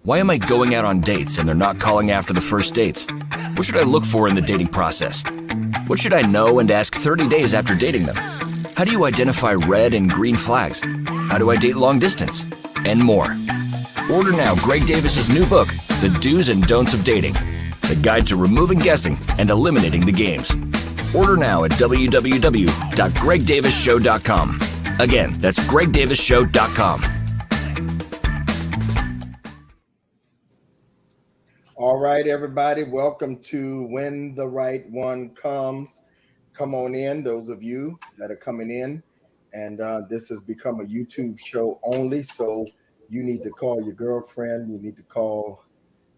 Why am I going out on dates and they're not calling after the first dates? What should I look for in the dating process? What should I know and ask 30 days after dating them? How do you identify red and green flags? How do I date long distance? And more. Order now Greg Davis's new book, The Do's and Don'ts of Dating, the guide to removing guessing and eliminating the games. Order now at www.gregdavisshow.com. Again, that's gregdavisshow.com. All right, everybody, welcome to When the Right One Comes. Come on in, those of you that are coming in. And this has become a YouTube show only, so you need to call your girlfriend. You need to call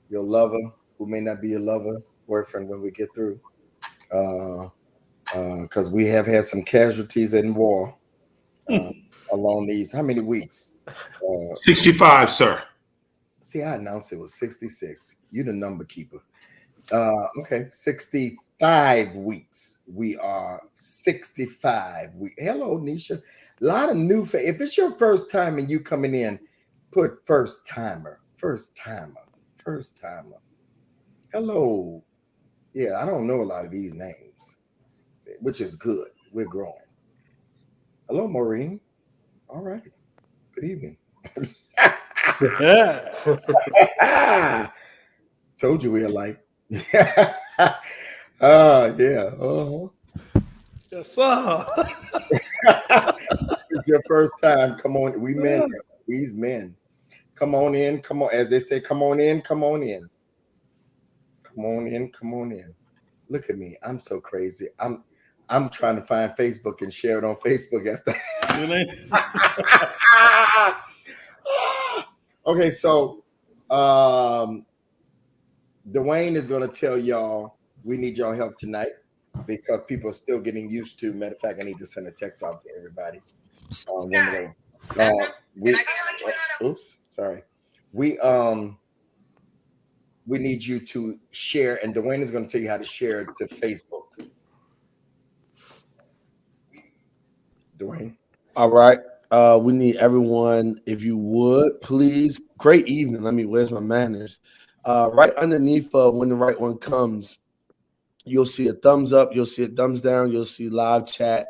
your lover, who may not be your lover, boyfriend, when we get through. Because we have had some casualties in war along these, how many weeks? 65, sir. See, I announced it was 66. You the number keeper. Okay, 65 weeks. We are 65 weeks. Hello, Nisha. A lot of new if it's your first time and you coming in, put first timer. Hello. Yeah, I don't know a lot of these names, which is good. We're growing. Hello, Maureen. All right. Good evening. Told you we are like. Yeah. Yes, sir. It's your first time. Come on. These men. Come on in. Come on. As they say, come on in. Come on in. Come on in. Come on in. Look at me. I'm so crazy. I'm trying to find Facebook and share it on Facebook after. Okay, so Dwayne is going to tell y'all we need y'all help tonight because people are still getting used to. Matter of fact, I need to send a text out to everybody. Oops, sorry. We need you to share, and Dwayne is going to tell you how to share it to Facebook. Dwayne. All right. We need everyone, if you would, please. Great evening. Where's my manners? Right underneath When the Right One Comes, you'll see a thumbs up, you'll see a thumbs down, you'll see live chat.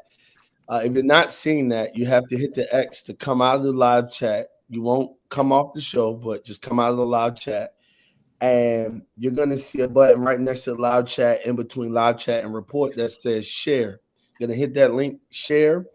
If you're not seeing that, you have to hit the X to come out of the live chat. You won't come off the show, but just come out of the live chat. And you're going to see a button right next to the live chat, in between live chat and report, that says share. You're going to hit that link, share.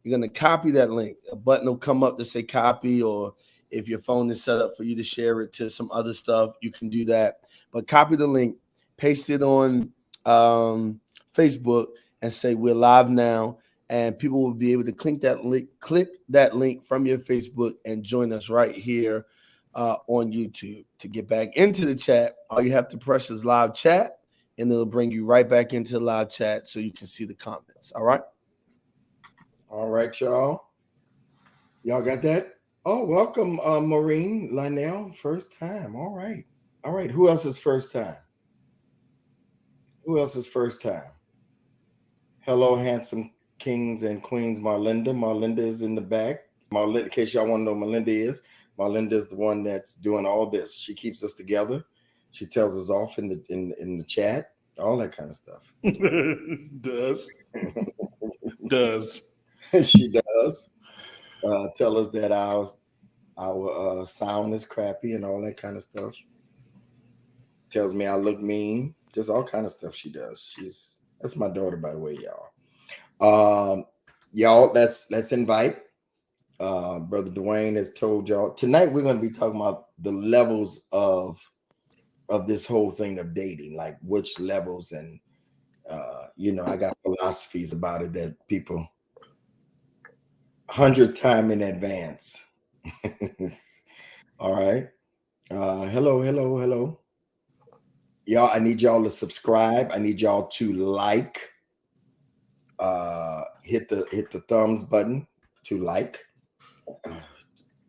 You're going to copy that link. A button will come up to say copy, or if your phone is set up for you to share it to some other stuff, you can do that. But copy the link, paste it on Facebook, and say we're live now. And people will be able to click that link from your Facebook and join us right here on YouTube. To get back into the chat, all you have to press is live chat, and it'll bring you right back into the live chat so you can see the comments. All right? All right, y'all. Y'all got that? Oh, welcome, Maureen Lionel. First time. All right. All right. Who else is first time? Hello, handsome kings and queens. Marlinda is in the back. Marlinda, in case y'all want to know who Marlinda is the one that's doing all this. She keeps us together. She tells us off in the chat. All that kind of stuff. Does. She does. Tell us that our sound is crappy and all that kind of stuff. Tells me I look mean. Just all kind of stuff she does. That's my daughter, by the way, y'all. Y'all, let's invite. Brother Dwayne has told y'all tonight we're going to be talking about the levels of this whole thing of dating, like which levels, and I got philosophies about it that people 100 times in advance. All right. Hello. Y'all, I need y'all to subscribe. I need y'all to like. Hit the thumbs button to like.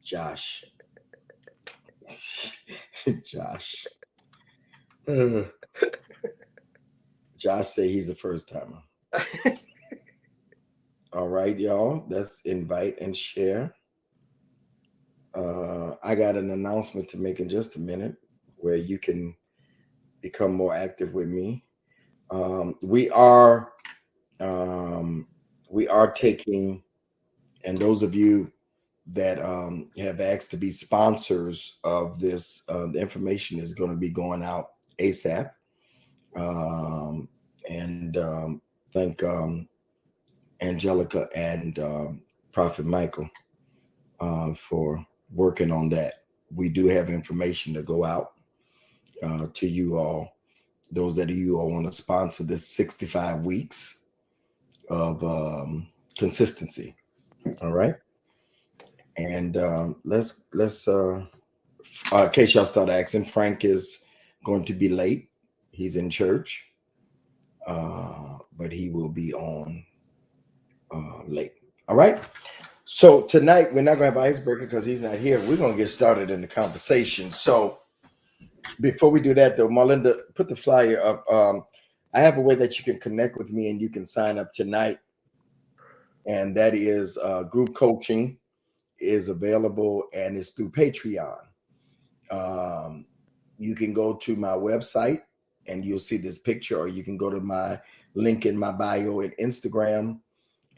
Josh. Josh say he's a first timer. All right, y'all. Let's invite and share. I got an announcement to make in just a minute where you can become more active with me. We are taking, and those of you that have asked to be sponsors of this, the information is going to be going out ASAP. Thank Angelica and Prophet Michael for working on that. We do have information to go out to you all. Those that you all want to sponsor this 65 weeks of consistency. All right. And let's in case y'all start asking, Frank is going to be late. He's in church, but he will be on late. All right. So tonight we're not going to have icebreaker because he's not here. We're going to get started in the conversation. So before we do that, though, Melinda, put the flyer up. I have a way that you can connect with me and you can sign up tonight, and that is group coaching is available, and it's through Patreon. You can go to my website and you'll see this picture, or you can go to my link in my bio at Instagram.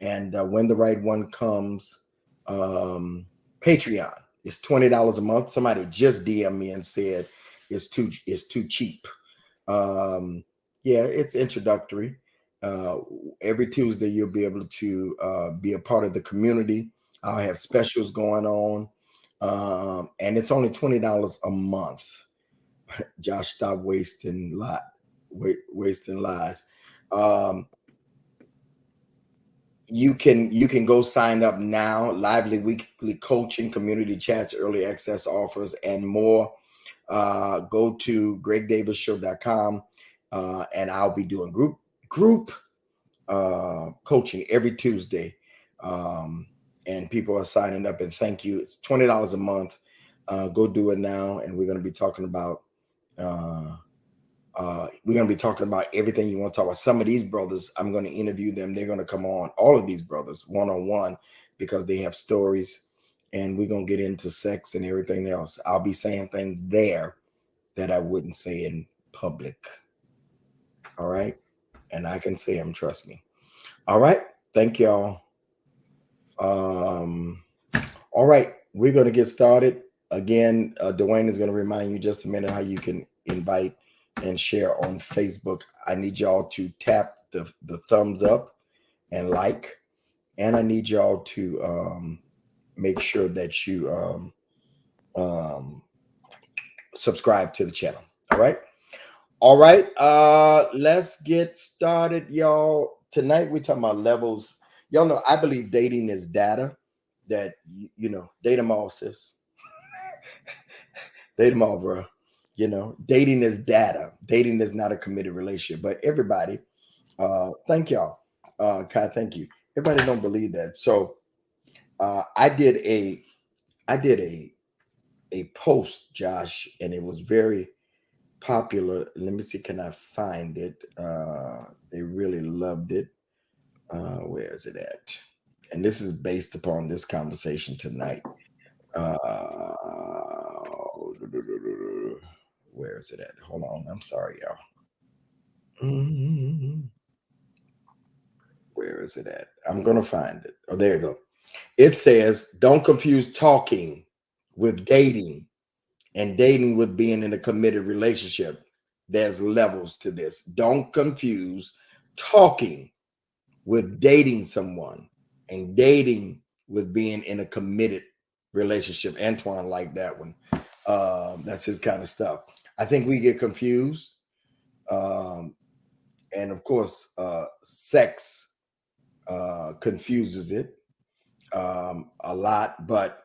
And when the right one comes, Patreon is $20 a month. Somebody just DM'd me and said it's too cheap. Yeah, it's introductory. Every Tuesday you'll be able to be a part of the community. I'll have specials going on, and it's only $20 a month. Josh, stop wasting lies. You can go sign up now. Lively weekly coaching, community chats, early access offers, and more. Go to gregdavisshow.com, and I'll be doing group coaching every Tuesday. And people are signing up, and thank you. It's $20 a month. Go do it now, and we're going to be talking about everything you want to talk about. Some of these brothers, I'm going to interview them. They're going to come on, all of these brothers, one-on-one, because they have stories, and we're going to get into sex and everything else. I'll be saying things there that I wouldn't say in public. All right? And I can say them, trust me. All right? Thank y'all. All right, we're going to get started. Again, Dwayne is going to remind you just a minute how you can invite and share on Facebook. I need y'all to tap the thumbs up and like, and I need y'all to make sure that you subscribe to the channel. All right, let's get started, y'all. Tonight we're talking about levels. Y'all know I believe dating is data. That date them all, sis. Date them all, bro. Dating is data. Dating is not a committed relationship. But everybody, thank y'all. Kai, thank you. Everybody don't believe that. So I did a post, Josh, and it was very popular. Let me see, can I find it? They really loved it. Where is it at? And this is based upon this conversation tonight. Where is it at? Hold on. I'm sorry, y'all. Where is it at? I'm going to find it. Oh, there you go. It says, don't confuse talking with dating and dating with being in a committed relationship. There's levels to this. Don't confuse talking with dating someone and dating with being in a committed relationship. Antoine liked that one. That's his kind of stuff. I think we get confused. And of course, sex confuses it a lot. But,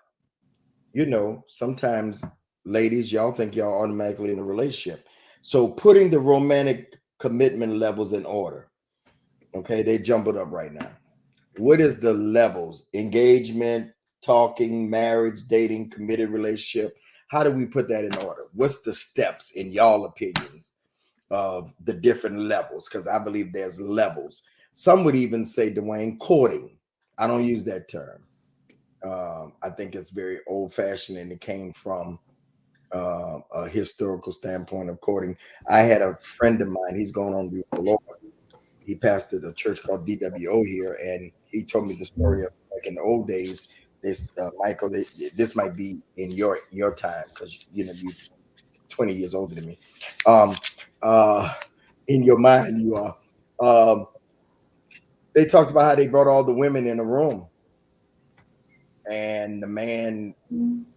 sometimes, ladies, y'all think y'all automatically in a relationship. So putting the romantic commitment levels in order. Okay, they jump it up right now. What is the levels? Engagement, talking, marriage, dating, committed relationship. How do we put that in order? What's the steps, in y'all opinions, of the different levels? Because I believe there's levels. Some would even say, Dwayne, courting. I don't use that term. I think it's very old fashioned, and it came from a historical standpoint of courting. I had a friend of mine, he's going on with the Lord. He pastored a church called DWO here, and he told me the story of like in the old days. This Michael, this might be in your time because you know you're 20 years older than me. In your mind, you are. They talked about how they brought all the women in a room, and the man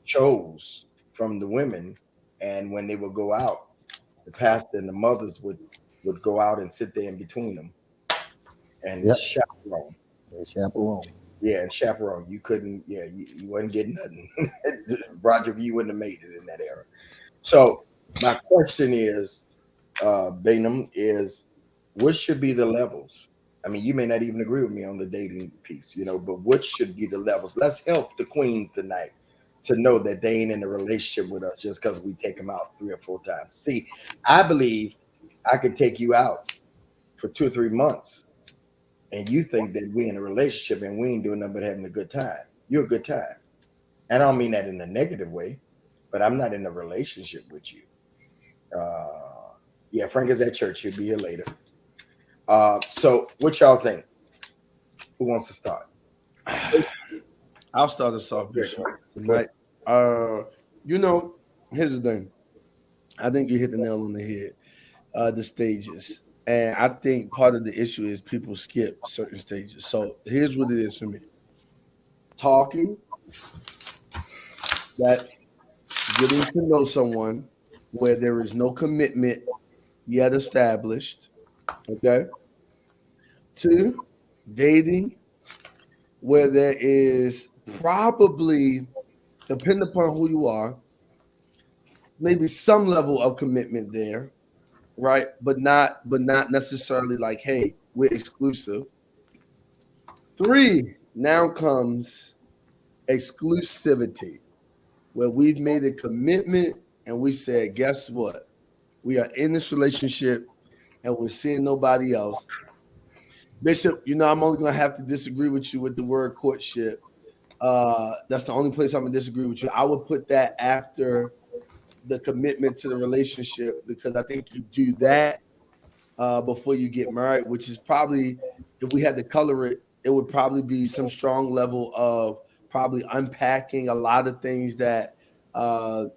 chose from the women, and when they would go out, the pastor and the mothers would go out and sit there in between them and chaperone. Yeah, and chaperone. You couldn't, you wasn't getting nothing. Roger, you wouldn't have made it in that era. So my question is, Bainum, is what should be the levels? I mean, you may not even agree with me on the dating piece, you know, but what should be the levels? Let's help the queens tonight to know that they ain't in a relationship with us just because we take them out 3 or 4 times. See, I believe I could take you out for 2 or 3 months, and you think that we in a relationship and we ain't doing nothing but having a good time. You're a good time. And I don't mean that in a negative way, but I'm not in a relationship with you. Yeah, Frank is at church. He'll be here later. So what y'all think? Who wants to start? I'll start us off tonight. You know, here's the thing. I think you hit the nail on the head. The stages. And I think part of the issue is people skip certain stages. So here's what it is for me. Talking, that's getting to know someone where there is no commitment yet established. Okay. 2, dating, where there is probably, depending upon who you are, maybe some level of commitment there. Right, but not necessarily like, hey, we're exclusive. 3, now comes exclusivity, where we've made a commitment and we said, guess what? We are in this relationship and we're seeing nobody else. Bishop, you know, I'm only gonna have to disagree with you with the word courtship. That's the only place I'm gonna disagree with you. I would put that after the commitment to the relationship, because I think you do that before you get married, which is probably, if we had to color it, it would probably be some strong level of probably unpacking a lot of things that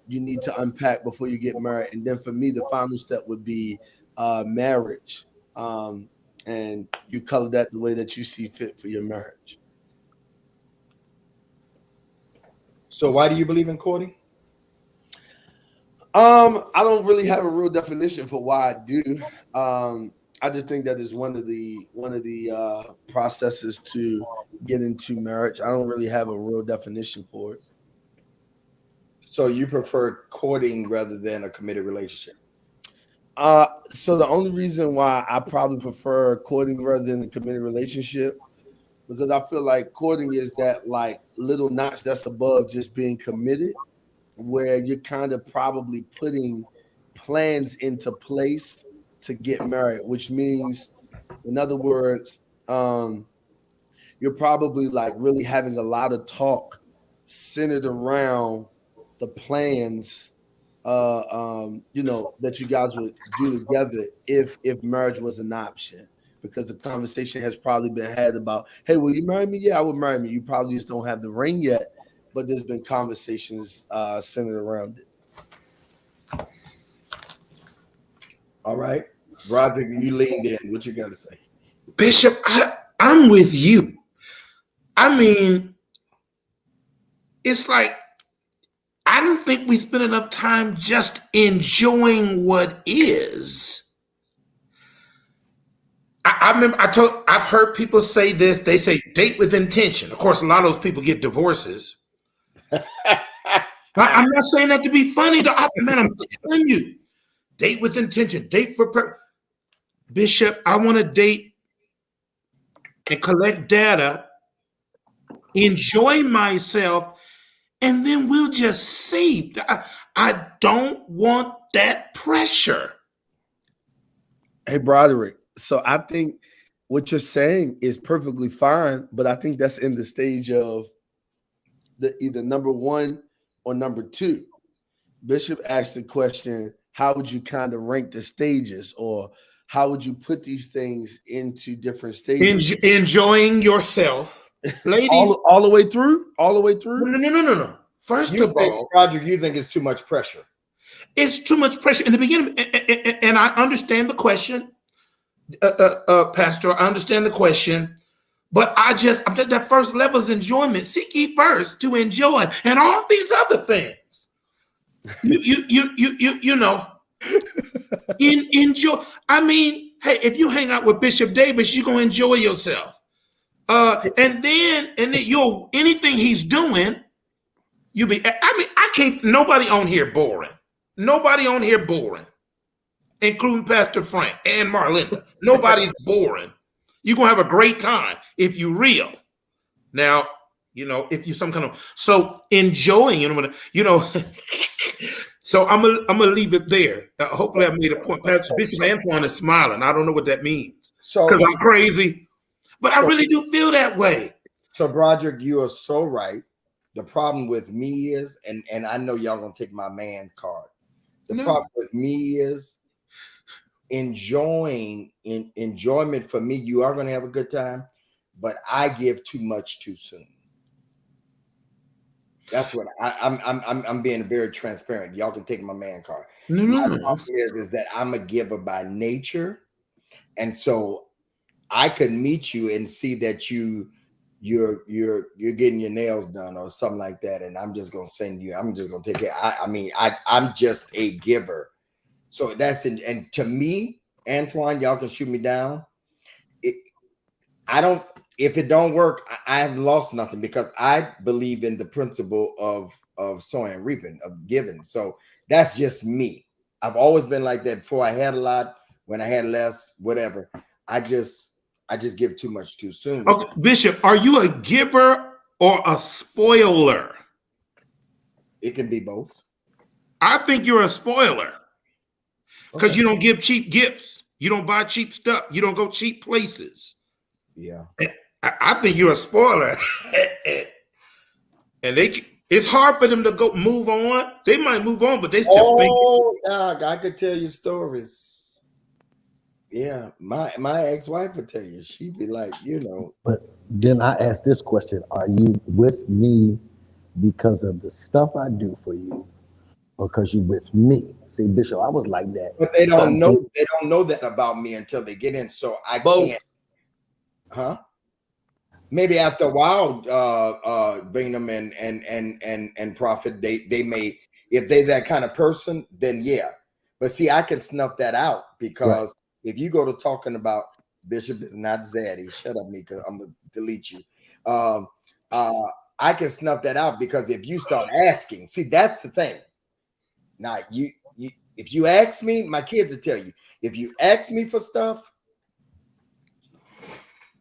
you need to unpack before you get married. And then for me, the final step would be marriage. And you color that the way that you see fit for your marriage. So why do you believe in courting? I don't really have a real definition for why I do. I just think that is one of the processes to get into marriage. I don't really have a real definition for it. So you prefer courting rather than a committed relationship? So the only reason why I probably prefer courting rather than a committed relationship, because I feel like courting is that like little notch that's above just being committed, where you're kind of probably putting plans into place to get married, which means, in other words, you're probably like really having a lot of talk centered around the plans, you know, that you guys would do together if marriage was an option. Because the conversation has probably been had about, hey, will you marry me? Yeah, I would marry me. You probably just don't have the ring yet, but there's been conversations centered around it. All right. Roger, you leaned in. What you got to say? Bishop, I'm with you. I mean, it's like, I don't think we spend enough time just enjoying what is. I remember I've heard people say this. They say date with intention. Of course, a lot of those people get divorces. I'm not saying that to be funny. Man, I'm telling you, date with intention. Date for Bishop. I want to date and collect data, enjoy myself, and then we'll just see. I don't want that pressure. Hey, Broderick. So I think what you're saying is perfectly fine, but I think that's in the stage of the either number one or number two. Bishop asked the question, how would you kind of rank the stages, or how would you put these things into different stages? Enjoying yourself. Ladies. all the way through? All the way through? No. First of all, Roger, you think it's too much pressure? It's too much pressure in the beginning. And I understand the question, Pastor. I understand the question. But that first level is enjoyment. Seek ye first to enjoy, and all these other things. You know, enjoy. I mean, hey, if you hang out with Bishop Davis, you're gonna enjoy yourself. And then you'll anything he's doing, you be. I mean, I can't. Nobody on here boring. Nobody on here boring, including Pastor Frank and Marlinda. Nobody's boring. You're gonna have a great time if you're real. Now, you know, if you some kind of enjoying, so I'm gonna leave it there. Hopefully, I made a point. Pastor Bishop Antoine is smiling. I don't know what that means because I'm crazy, but I really do feel that way. So, Broderick, you are so right. The problem with me is, and I know y'all gonna take my man card. The problem with me is enjoyment for me. You are gonna have a good time, but I give too much too soon. That's what I'm being very transparent. Y'all can take my man card. My problem is that I'm a giver by nature, and so I could meet you and see that you're getting your nails done or something like that, and I'm just gonna send you. I'm just gonna take it. I'm just a giver. So and to me, Antoine, y'all can shoot me down. If it don't work, I have lost nothing because I believe in the principle of sowing and reaping, of giving. So that's just me. I've always been like that. Before I had a lot, when I had less, whatever. I just give too much too soon. Okay, Bishop, are you a giver or a spoiler? It can be both. I think you're a spoiler because you don't give cheap gifts. You don't buy cheap stuff. You don't go cheap places. Yeah. I think you're a spoiler. And it's hard for them to move on. They might move on, but they still think. Oh, dog, I could tell you stories. Yeah, my ex-wife would tell you. She'd be like, But then I ask this question: are you with me because of the stuff I do for you, or because you with me? See, Bishop, I was like that. But they don't know. They don't know that about me until they get in. So I can't. Huh? Maybe after a while, Bingham and Prophet, they may, if they're that kind of person, then yeah. But see, I can snuff that out because if you go to talking about Bishop is not Zaddy, shut up, Mika, I'm gonna delete you. I can snuff that out because if you start asking, see, that's the thing. Now if you ask me, my kids will tell you, if you ask me for stuff,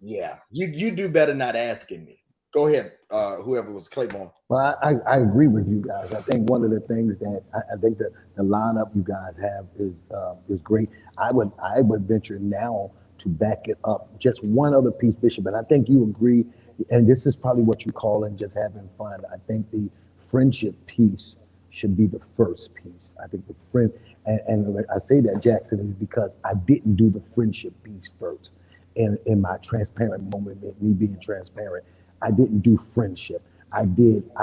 yeah, you do better not asking me. Go ahead, whoever was Claiborne. Well, I agree with you guys. I think one of the things that I think that the lineup you guys have is great. I would venture now to back it up. Just one other piece, Bishop, and I think you agree. And this is probably what you call and just having fun. I think the friendship piece should be the first piece. I think the friend, and I say that, Jackson, is because I didn't do the friendship piece first. In my transparent moment, me being transparent, I didn't do friendship. I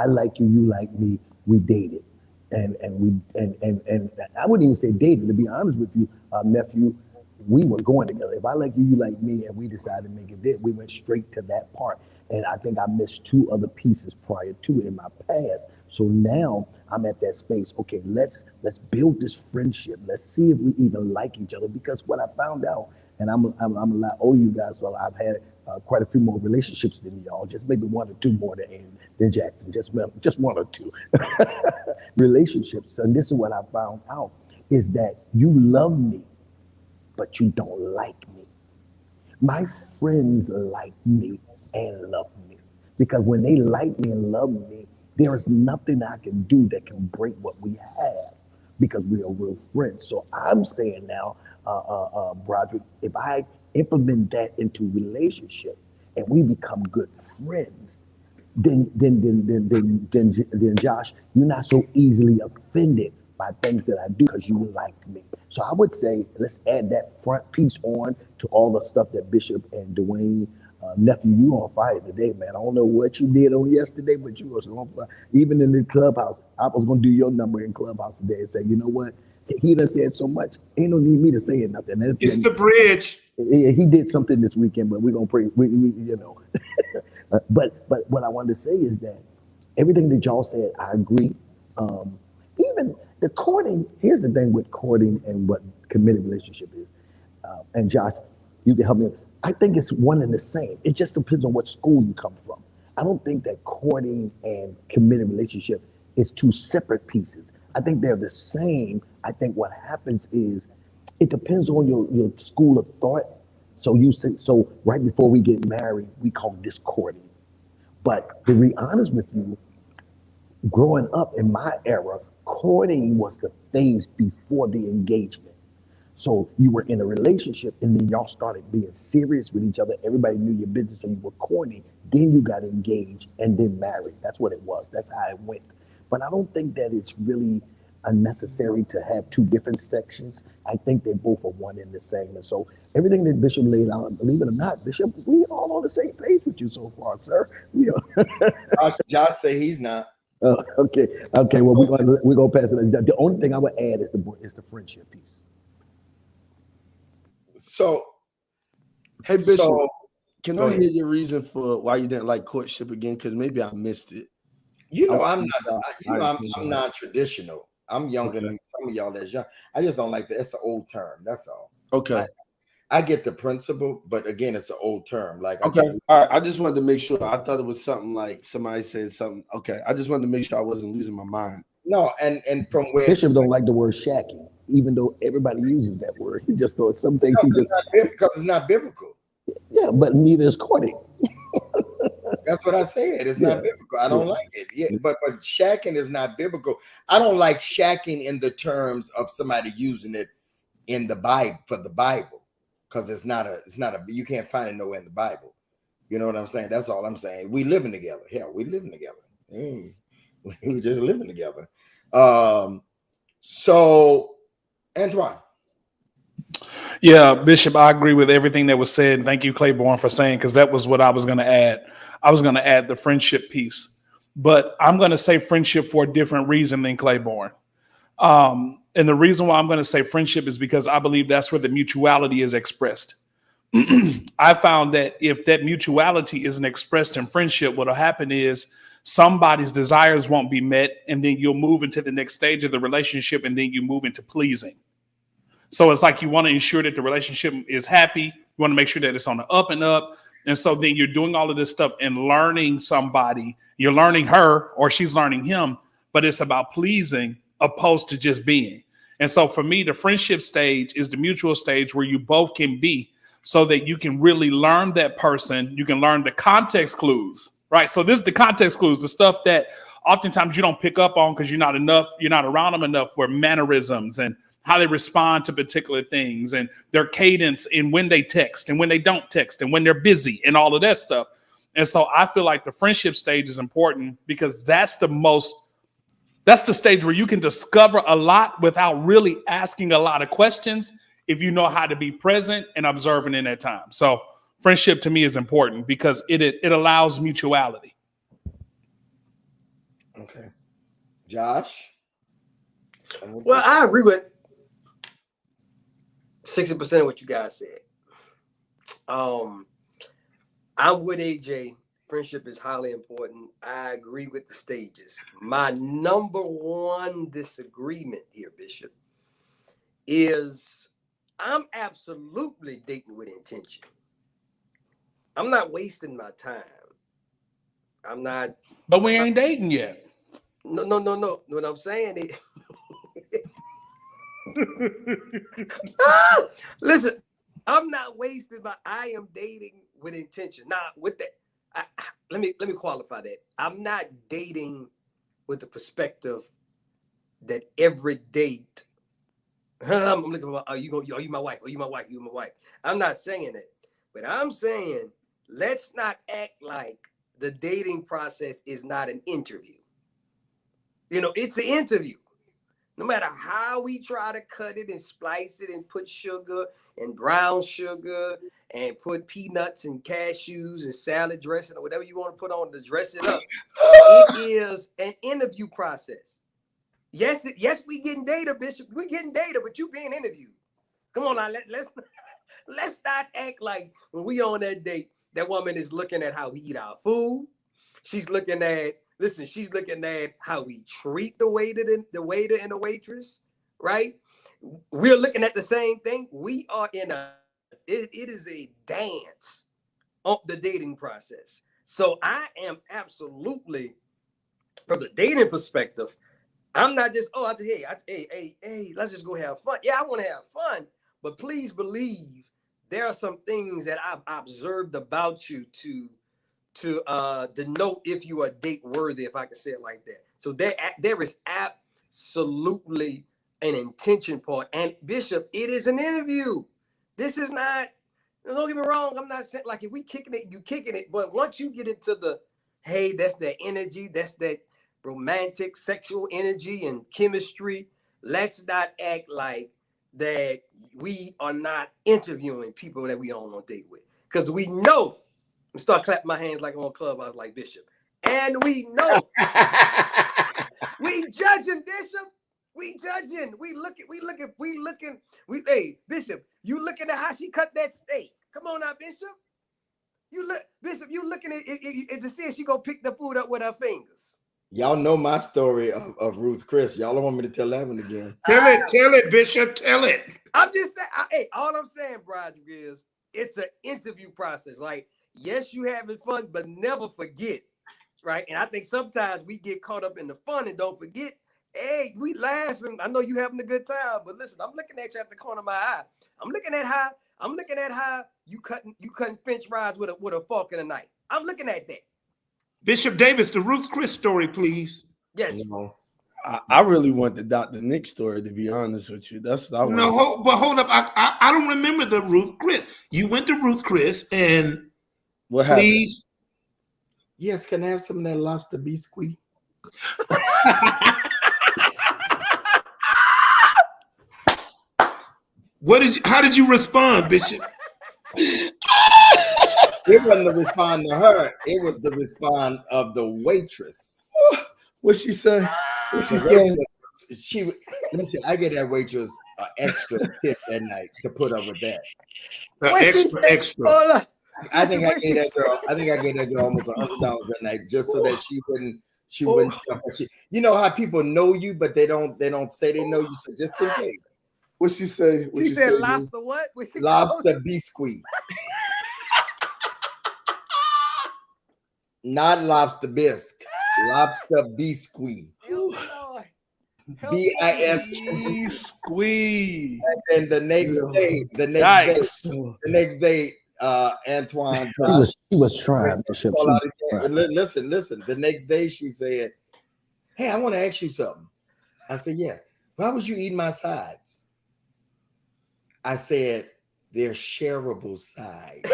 like you, you like me, we dated. And I wouldn't even say dated, to be honest with you, nephew, we were going together. If I like you, you like me, and we decided to make it there, we went straight to that part. And I think I missed two other pieces prior to it in my past. So now I'm at that space. Okay, let's build this friendship. Let's see if we even like each other. Because what I found out, and I'm a lot older you guys, so I've had quite a few more relationships than y'all, just maybe one or two more than Jackson, just one or two relationships. And this is what I found out, is that you love me, but you don't like me. My friends like me and love me, because when they like me and love me, there is nothing I can do that can break what we have, because we are real friends. So I'm saying now, Broderick, if I implement that into relationship and we become good friends, then Josh, you're not so easily offended by things that I do because you like me. So I would say let's add that front piece on to all the stuff that Bishop and Dwayne, nephew, you on fire today, man. I don't know what you did on yesterday, but you was on fire. Even in the clubhouse, I was gonna do your number in clubhouse today and say, you know what? He done said so much. Ain't no need me to say nothing. It's the bridge. He did something this weekend, but we're gonna pray. We you know. But what I wanted to say is that everything that y'all said, I agree. Even the courting. Here's the thing with courting and what committed relationship is. And Josh, you can help me. I think it's one and the same. It just depends on what school you come from. I don't think that courting and committed relationship is two separate pieces. I think they're the same. I think what happens is it depends on your school of thought. So you say, so right before we get married, we call this courting. But to be honest with you, growing up in my era, courting was the phase before the engagement. So you were in a relationship and then y'all started being serious with each other. Everybody knew your business and you were courting. Then you got engaged and then married. That's what it was. That's how it went. But I don't think that it's really unnecessary to have two different sections. I think they both are one and the same. And so everything that Bishop laid out, believe it or not, Bishop, we all on the same page with you so far, sir. We are. Josh say he's not. Okay. Well, we're gonna pass it. The only thing I would add is the friendship piece. So, Hey Bishop, can I ahead. hear your reason for why you didn't like courtship again? Because maybe I missed it. You know, I'm non-traditional. I'm younger than some of y'all that's young. I just don't like that. It's an old term. That's all. Okay. I get the principle, but again, it's an old term. Like, Okay. All right. I just wanted to make sure. I thought it was something like somebody said something. Okay. I just wanted to make sure I wasn't losing my mind. No, and from where Bishop don't like the word shacking, even though everybody uses that word. He just thought some things because it's not biblical. Yeah, but neither is courting. That's what I said. It's not biblical. I don't like it. Yeah, but shacking is not biblical. I don't like shacking in the terms of somebody using it in the Bible for the Bible, because it's not a you can't find it nowhere in the Bible. You know what I'm saying? That's all I'm saying. We living together. Hell, we living together. We just living together. So Antoine. Yeah, Bishop, I agree with everything that was said. Thank you, Claiborne, for saying, because that was what I was going to add. I was going to add the friendship piece, but I'm going to say friendship for a different reason than Claiborne. And the reason why I'm going to say friendship is because I believe that's where the mutuality is expressed. I found that if that mutuality isn't expressed in friendship, what'll happen is somebody's desires won't be met, and then you'll move into the next stage of the relationship, and then you move into pleasing. So it's like you want to ensure that the relationship is happy. You want to make sure that it's on the up and up. And so then you're doing all of this stuff and learning somebody. You're learning her or she's learning him, but it's about pleasing opposed to just being. And so for me, the friendship stage is the mutual stage where you both can be, so that you can really learn that person. You can learn the context clues, right? So this is the context clues, the stuff that oftentimes you don't pick up on because you're not around them enough, for mannerisms and how they respond to particular things and their cadence and when they text and when they don't text and when they're busy and all of that stuff. And so I feel like the friendship stage is important because that's the stage where you can discover a lot without really asking a lot of questions, if you know how to be present and observant in that time. So friendship to me is important because it allows mutuality. Okay. Josh? Well, I agree with 60% of what you guys said. I'm with AJ. Friendship is highly important. I agree with the stages. My number one disagreement here, Bishop, is I'm absolutely dating with intention. I'm not wasting my time. I'm not. But we ain't dating yet. No. What I'm saying is, listen, I'm not wasting I am dating with intention. Now, with that, let me qualify that. I'm not dating with the perspective that every date, I'm looking for, are you my wife? Are you my wife? You my wife? I'm not saying that, but I'm saying let's not act like the dating process is not an interview. You know, it's an interview. No matter how we try to cut it and splice it and put sugar and brown sugar and put peanuts and cashews and salad dressing or whatever you want to put on to dress it up, it is an interview process. Yes, we getting data, Bishop. We getting data, but you being interviewed. Come on now, let's not act like when we on that date, that woman is looking at how we eat our food. She's looking at how we treat the waiter and the waitress, right? We're looking at the same thing. We are in it is a dance on the dating process. So I am absolutely, from the dating perspective, I'm not just, hey, let's just go have fun. Yeah, I want to have fun, but please believe there are some things that I've observed about you to denote if you are date worthy, if I can say it like that. So there is absolutely an intention part. And Bishop, it is an interview. This is not, don't get me wrong, I'm not saying like if we kicking it, you kicking it. But once you get into the, hey, that's that energy, that's that romantic sexual energy and chemistry, let's not act like that we are not interviewing people that we on a date with. Because we know, I'm start clapping my hands like I'm on Clubhouse like Bishop. And we know we judging, Bishop. We judging. Hey, Bishop, you looking at how she cut that steak. Come on now, Bishop. Bishop, you looking at it to see if she go pick the food up with her fingers. Y'all know my story of Ruth Chris. Y'all don't want me to tell that one again. Tell it, Bishop, tell it. I'm just saying, all I'm saying, Broderick, is it's an interview process. Like, yes, you having fun, but never forget, right? And I think sometimes we get caught up in the fun and don't forget, hey, we laughing. I know you having a good time, but listen, I'm looking at you at the corner of my eye. I'm looking at how you cutting French fries with a fork and a knife. I'm looking at that. Bishop Davis, the Ruth Chris story, please. Yes. I really want the Dr. Nick story, to be honest with you. That's what I want. No, but hold up. I don't remember the Ruth Chris. You went to Ruth Chris and what happened? Please. Yes, can I have some of that lobster biscuit? How did you respond, Bishop? It wasn't the respond to her. It was the respond of the waitress. What'd she say? What'd she say? I get that waitress an extra tip that night to put up with that. Extra. I think I gave that girl almost $100 that night just so that she wouldn't. You know how people know you, but they don't say they know you. So just in case. What'd she say? She said lobster what? Lobster biscuit. Not lobster bisque. Lobster biscuit. Squeeze. And then the next day, Antoine. She was trying, Bishop. Listen. The next day she said, "Hey, I want to ask you something." I said, "Yeah. Why was you eating my sides?" I said, "They're shareable sides."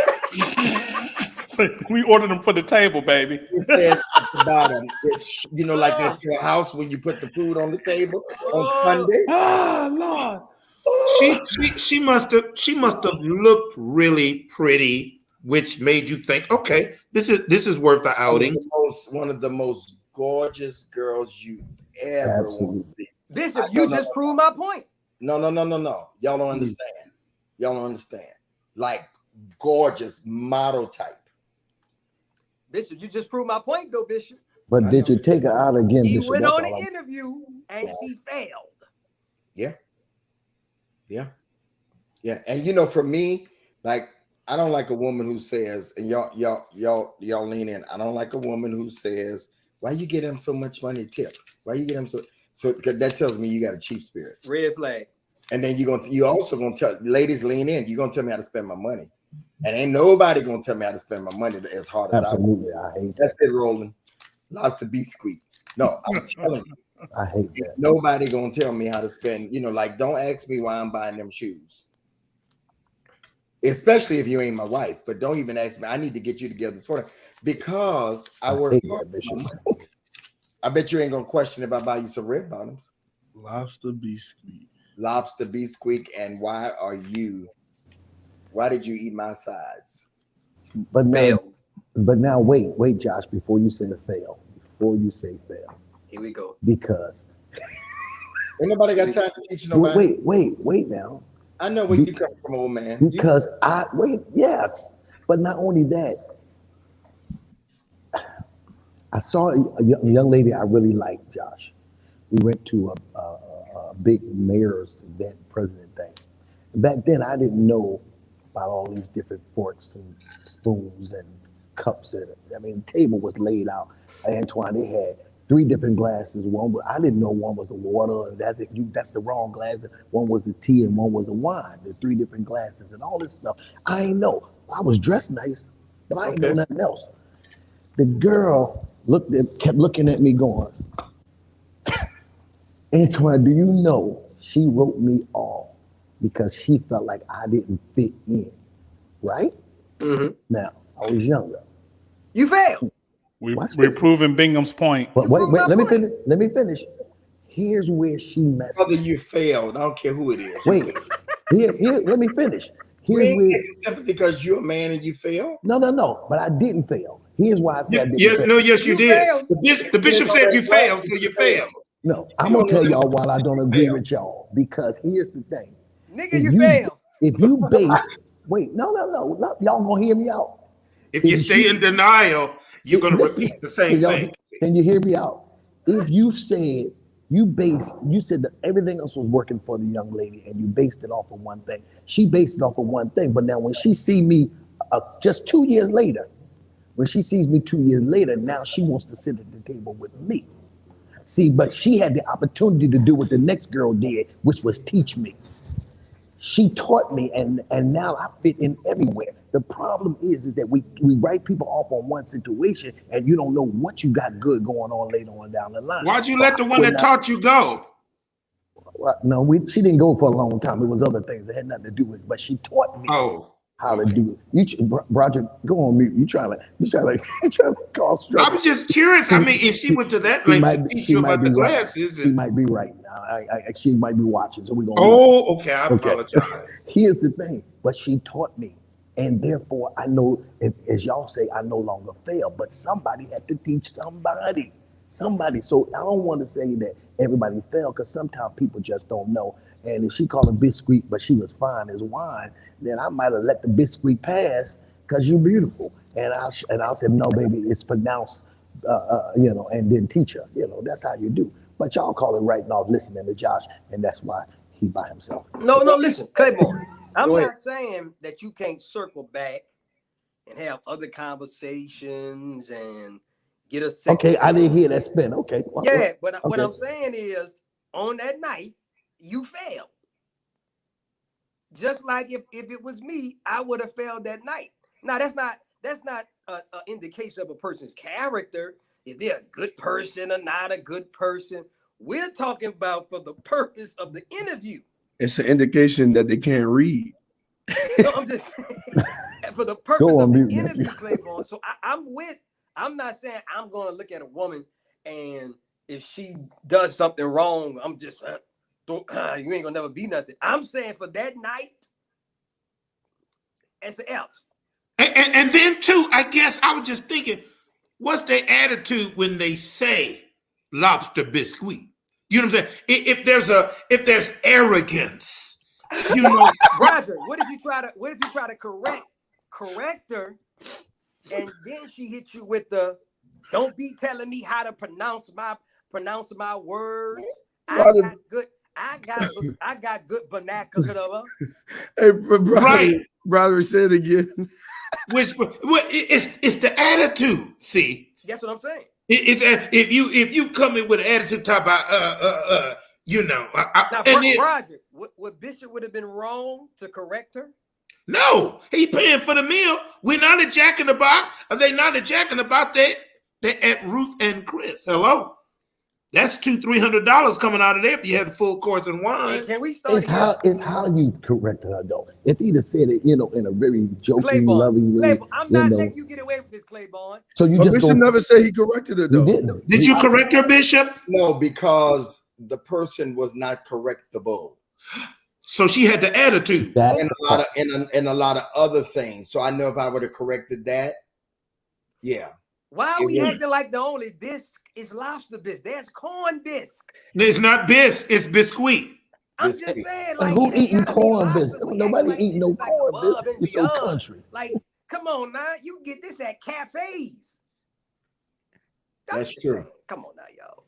So we ordered them for the table, baby. It says at the bottom, it's, like at your house when you put the food on the table on Sunday. Lord. She must have looked really pretty, which made you think, okay, this is worth the outing. One of the most gorgeous girls you ever want to see. Bishop, you just proved my point. No. Y'all don't understand. Like gorgeous model type. Bishop, you just proved my point, though, Bishop. But did you take her out again, He Bishop? went on an interview and she failed. Yeah. And for me, like, I don't like a woman who says, and y'all lean in. I don't like a woman who says, "Why you get him so much money tip? Why you get him so?" So that tells me you got a cheap spirit. Red flag. And then you also gonna tell ladies, lean in. You're gonna tell me how to spend my money. And ain't nobody gonna tell me how to spend my money as hard as Absolutely, I hate that. That's it, Roland. Lobster biscuit. No, I'm telling you. I hate that. Nobody gonna tell me how to spend. Like, don't ask me why I'm buying them shoes. especially if you ain't my wife. But don't even ask me. I need to get you together for that because I work. hate that, Bishop. I bet you ain't gonna question if I buy you some red bottoms. Lobster biscuit. Lobster biscuit, and why did you eat my sides? But now, Fail. wait, Josh, before you say fail, Here we go. because Ain't nobody got time to teach nobody. wait now. I know where you come from, old man. Because yes, but not only that, I saw a young lady I really liked, Josh. We went to a big mayor's event, president thing. Back then, I didn't know about all these different forks and spoons and cups. I mean, the table was laid out. Antoine, they had 3 different glasses. I didn't know one was the water, and that's the wrong glass. One was the tea, and one was the wine. The 3 different glasses and all this stuff. I ain't know. I was dressed nice, but I ain't know nothing else. The girl kept looking at me, going, Antoine, do you know she wrote me off because she felt like I didn't fit in, right? Mm-hmm. Now, I was younger. You failed. We're proving Bingham's point. But wait, let me finish. Here's where she messed up. Brother, you failed. I don't care who it is. Wait, here, let me finish. Here's where Simply because you're a man and you fail. no, but I didn't fail. Here's why I said I didn't fail. No, yes, you did. failed. The bishop said you failed, so you failed. No, I'm gonna tell y'all why I don't agree with y'all, because here's the thing. Nigga, you failed. If you base, wait, no, y'all gonna hear me out. If you stay in denial, you're going to repeat the same thing. Can you hear me out? If you said you said that everything else was working for the young lady and you based it off of one thing. She based it off of one thing, but now when she see me just 2 years later, now she wants to sit at the table with me. See, but she had the opportunity to do what the next girl did, which was teach me. She taught me, and now I fit in everywhere. The problem is that we write people off on one situation, and you don't know what you got good going on later on down the line. Why'd you let the one that taught you go? Well, no, she didn't go for a long time. It was other things that had nothing to do with it, but she taught me how to do it. Roger, go on mute. You trying to cause trouble. I'm just curious. I mean, if she went to that length to teach you about the glasses, she might be right now. She might be watching, so we're gonna. Oh, okay. I apologize. Here's the thing, but she taught me, and therefore I know, as y'all say, I no longer fail. But somebody had to teach somebody. So I don't want to say that everybody failed, because sometimes people just don't know. And if she called a biscuit, but she was fine as wine, then I might have let the biscuit pass because you're beautiful. And I'll say, no, baby, it's pronounced, and then teach her. That's how you do. But y'all call it writing off listening to Josh, and that's why he by himself. No, listen, Claiborne. I'm not saying that you can't circle back and have other conversations and get a second. Okay, I didn't hear that spin. Okay. Yeah, but what I'm saying is, on that night, you failed. Just like if it was me, I would have failed that night. Now that's not an indication of a person's character, if they're a good person or not a good person. We're talking about for the purpose of the interview. It's an indication that they can't read. No, I'm just for the purpose of the interview, Claiborne. So I'm not saying I'm going to look at a woman and if she does something wrong, I'm just you ain't gonna never be nothing. I'm saying for that night, it's an F. And then too, I guess I was just thinking, what's their attitude when they say lobster biscuit? You know what I'm saying? If there's arrogance, Roger, what if you try to correct her, and then she hit you with the don't be telling me how to pronounce my words. I got good vernacular. Hey, brother, right. Brother, say it again. It's the attitude. See, that's what I'm saying. If you come in with an attitude, talk about Roger, what Bishop would have been wrong to correct her? No, he paying for the meal. We're not a Jack in the Box. Are they not a Jack in the Box? They're at Ruth and Chris. Hello. That's $200-300 coming out of there if you had a full course in Hey, wine. can we start? It's how you correct her though. If he'd have said it, in a very joking, Claiborne, loving way, Claiborne, I'm not letting you get away with this, Claiborne. So you But just Bishop never said he corrected it You though. didn't. Did you correct her, Bishop? No, because the person was not correctable. So she had the attitude. That's And a lot of and a lot of other things. So I know if I would have corrected that, yeah. Why It we was- acting like the only bisque is lobster bisque? There's corn bisque. It's not bis, it's biscuit. I'm Biscuit. just saying, Like, like, who it eating gotta be corn lobster. biscuit? We Nobody acting like eating this no is like corn above biscuit. and You're so beyond. country. Like, come on now, you get this at cafes. I'm That's just true. saying. Come on now, y'all.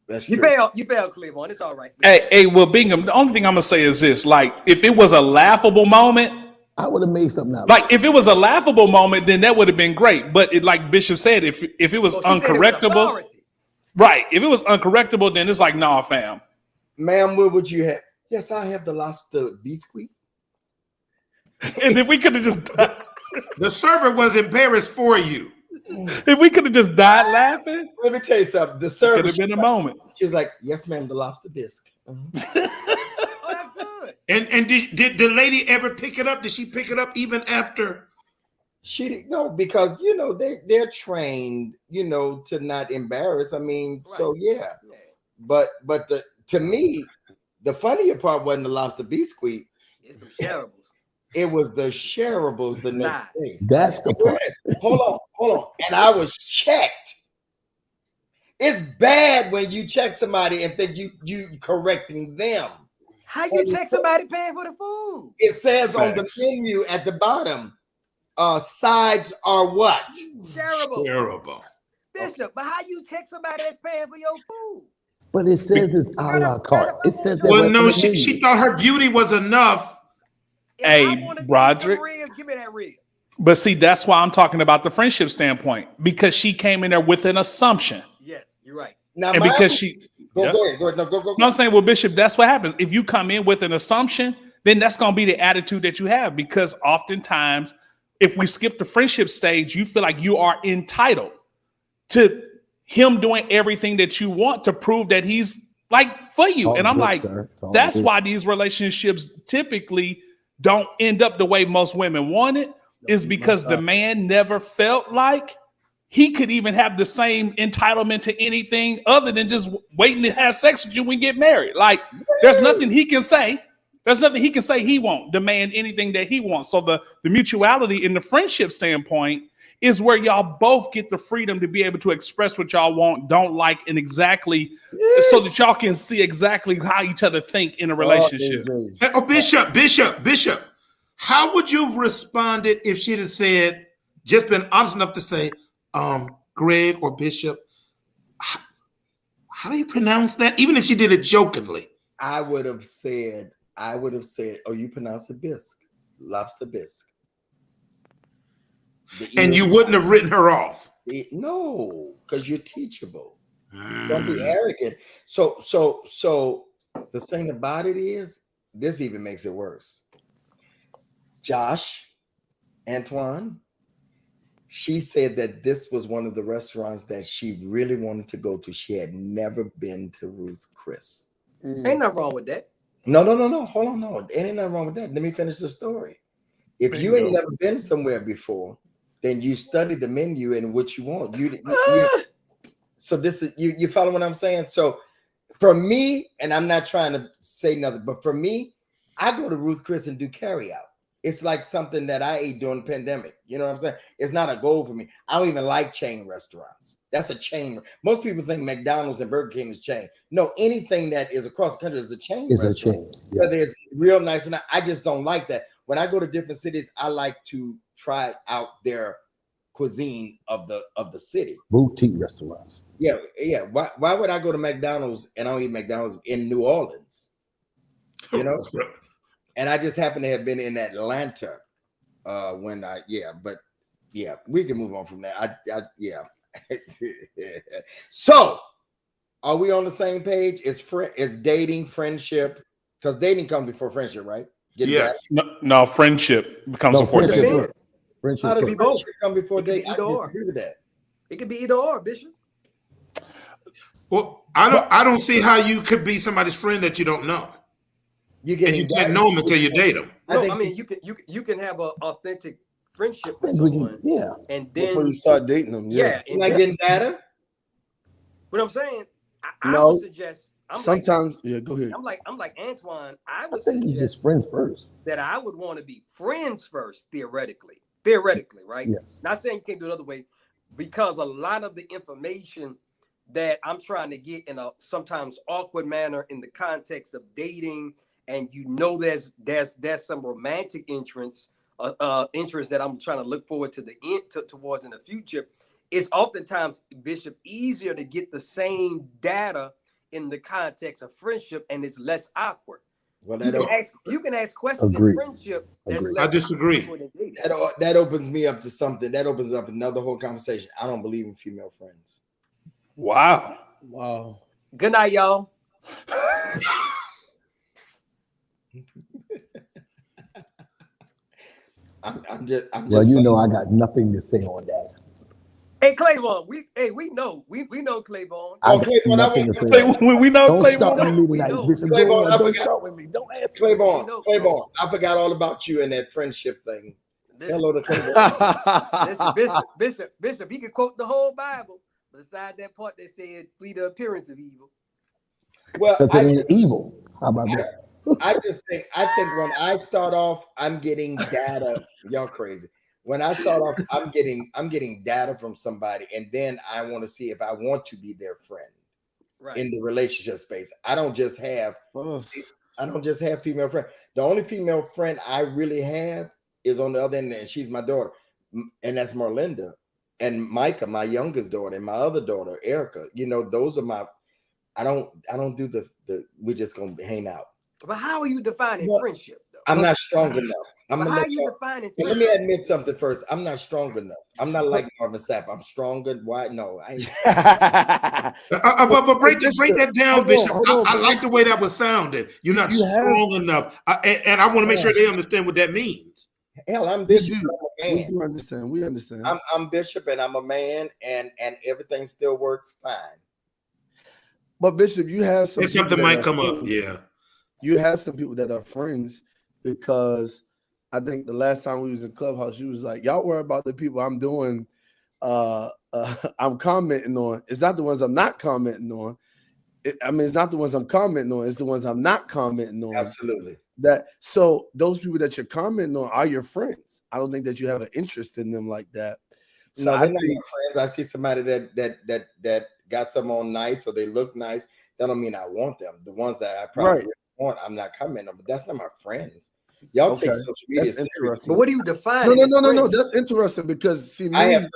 That's You true. failed, Cleveland. It's all right. Hey, well, Bingham, the only thing I'm gonna say is this: like, if it was a laughable moment, I would have made something out. like if it was a laughable moment, then that would have been great. But it, like Bishop said, if it was Well, she said it with uncorrectable, authority. right? If it was uncorrectable, then it's like, nah, fam. Ma'am, what would you have? Yes, I have the lobster biscuit. And if we could have just, The server was in Paris for you. if we could have just died laughing, Let me tell you something. The could service, have been a moment. she was like, yes, ma'am, the lobster bisque. Oh, that's good. And did the lady ever pick it up? Did she pick it up even after? She didn't know because they're trained, to not embarrass. I mean, so yeah. Yeah. But to me, the funnier part wasn't the lobster biscuit. It's them shareables. It was the shareables the Nah. next day. That's the part. Hold on. And I was checked. It's bad when you check somebody and think you correcting them. How you check somebody paying for the food? It says on the Facts. menu at the bottom, sides are what? Shareable. Terrible. Bishop, but how you check somebody that's paying for your food? But it says it's a la carte. It says that. Well, right no, on the she menu. thought her beauty was enough. If Hey, I wanna take Broderick. them ribs, give me that rib. But see, that's why I'm talking about the friendship standpoint, because she came in there with an assumption, Yes, you're right. Now, and because she, go yeah. ahead. No, go. No, I'm saying, well, Bishop, that's what happens. If you come in with an assumption, then that's going to be the attitude that you have. Because oftentimes, if we skip the friendship stage, you feel like you are entitled to him doing everything that you want to prove that he's like for you. Talk And I'm good, like, sir. Talk that's good. why these relationships typically don't end up the way most women want it, is because the man never felt like he could even have the same entitlement to anything other than just waiting to have sex with you when you get married. Like, there's nothing he can say. There's nothing he can say he won't demand anything that he wants. So the mutuality in the friendship standpoint is where y'all both get the freedom to be able to express what y'all want, don't like, and exactly so that y'all can see exactly how each other think in a relationship. Hey, oh, Bishop, how would you have responded if she'd have said, just been honest enough to say, Greg or Bishop, how do you pronounce that? Even if she did it jokingly. I would have said, oh, you pronounce it bisque, lobster bisque. And you wouldn't have written her off. No, because you're teachable. Don't be arrogant. So the thing about it is, this even makes it worse. Josh, Antoine, she said that this was one of the restaurants that she really wanted to go to. She had never been to Ruth Chris. Ain't nothing wrong with that. No. Hold on, no. Ain't nothing wrong with that. Let me finish the story. If you ain't never been somewhere before, then you study the menu and what you want. So this is you follow what I'm saying? So for me, and I'm not trying to say nothing, but for me, I go to Ruth Chris and do carry out. It's like something that I ate during the pandemic. You know what I'm saying? It's not a goal for me. I don't even like chain restaurants. That's a chain. Most people think McDonald's and Burger King is chain. No, anything that is across the country is a chain Is a restaurant. chain. Whether it's real nice or not, I just don't like that. When I go to different cities, I like to try out their cuisine of the city. Boutique restaurants. Yeah. Why would I go to McDonald's and I don't eat McDonald's in New Orleans? You know? And I just happen to have been in Atlanta we can move on from that. So are we on the same page? It's dating, friendship, because dating comes before friendship, right? Yes. No, friendship becomes a fourth friendship thing. first. Friendship How does first. friendship come before It could be dating? I either or. disagree with that. It could be either or, Bishop. Well, I don't see how you could be somebody's friend that you don't know. You And you can't know them until you date them. No, I mean you can have an authentic friendship with I think we someone, can, and Before then you start dating them, yeah, and like getting data. What I'm saying, I No. would suggest. Sometimes, yeah, go ahead. I'm like Antoine. I I would think you suggest just friends first. that I would want to be friends first, theoretically, right? Yeah. Not saying you can't do it the other way, because a lot of the information that I'm trying to get in a sometimes awkward manner in the context of dating, and there's some romantic interest that I'm trying to look forward to towards in the future. It's oftentimes, Bishop, easier to get the same data in the context of friendship, and it's less awkward. Well, You can ask questions Agreed. in friendship. That's Agreed. less I disagree. awkward than dating. that opens me up to something. That opens up another whole conversation. I don't believe in female friends. Wow. Wow. Good night, y'all. I'm just Well, you saying. know, I got nothing to say on that. Hey, Claiborne, we know Claiborne. I Oh, got Claiborne, nothing to say. Claiborne, we know Don't start Claiborne. with me We tonight, know. Bishop. Claiborne, I Don't forgot. start with me. Don't ask me. Claiborne, I forgot all about you in that friendship thing. Listen, Hello to Claiborne. listen, Bishop, he can quote the whole Bible, beside that part that said, "Flee the appearance of evil." Well, Because it ain't evil. How about that? I think when I start off, I'm getting data. Y'all crazy. When I start off, I'm getting data from somebody, and then I want to see if I want to be their friend Right. in the relationship space. I don't just have female friends. The only female friend I really have is on the other end, and she's my daughter, and that's Marlinda and Micah, my youngest daughter, and my other daughter, Erica. You know, those are my. I don't do the. We're just gonna hang out. But how are you defining Well, friendship, though? I'm not strong enough. But how are you defining Let me friendship? admit something first. I'm not strong enough. I'm not like Marvin Sapp. I'm stronger. Why? No, I ain't. But break that down, Hold on, Bishop. hold on, I like the way that was sounding. You're not strong enough. And I want to make sure they understand what that means. Hell, I'm Bishop. I'm a We man. do understand. We understand. I'm Bishop, and I'm a man, and everything still works fine. But Bishop, you have some. If something people that might are come up, friends. yeah. You have some people that are friends because I think the last time we was in Clubhouse, you was like, y'all worry about the people I'm doing, I'm commenting on. It's not the ones I'm not commenting on. It's not the ones I'm commenting on. It's the ones I'm not commenting on. Absolutely. So those people that you're commenting on are your friends. I don't think that you have an interest in them like that. So No, I they're not think my friends. I see somebody that got something on nice or they look nice. That don't mean I want them. The ones that I probably really want, I'm not commenting on. But that's not my friends. Y'all take social media That's seriously. interesting. But what do you define? No. That's interesting because see, I have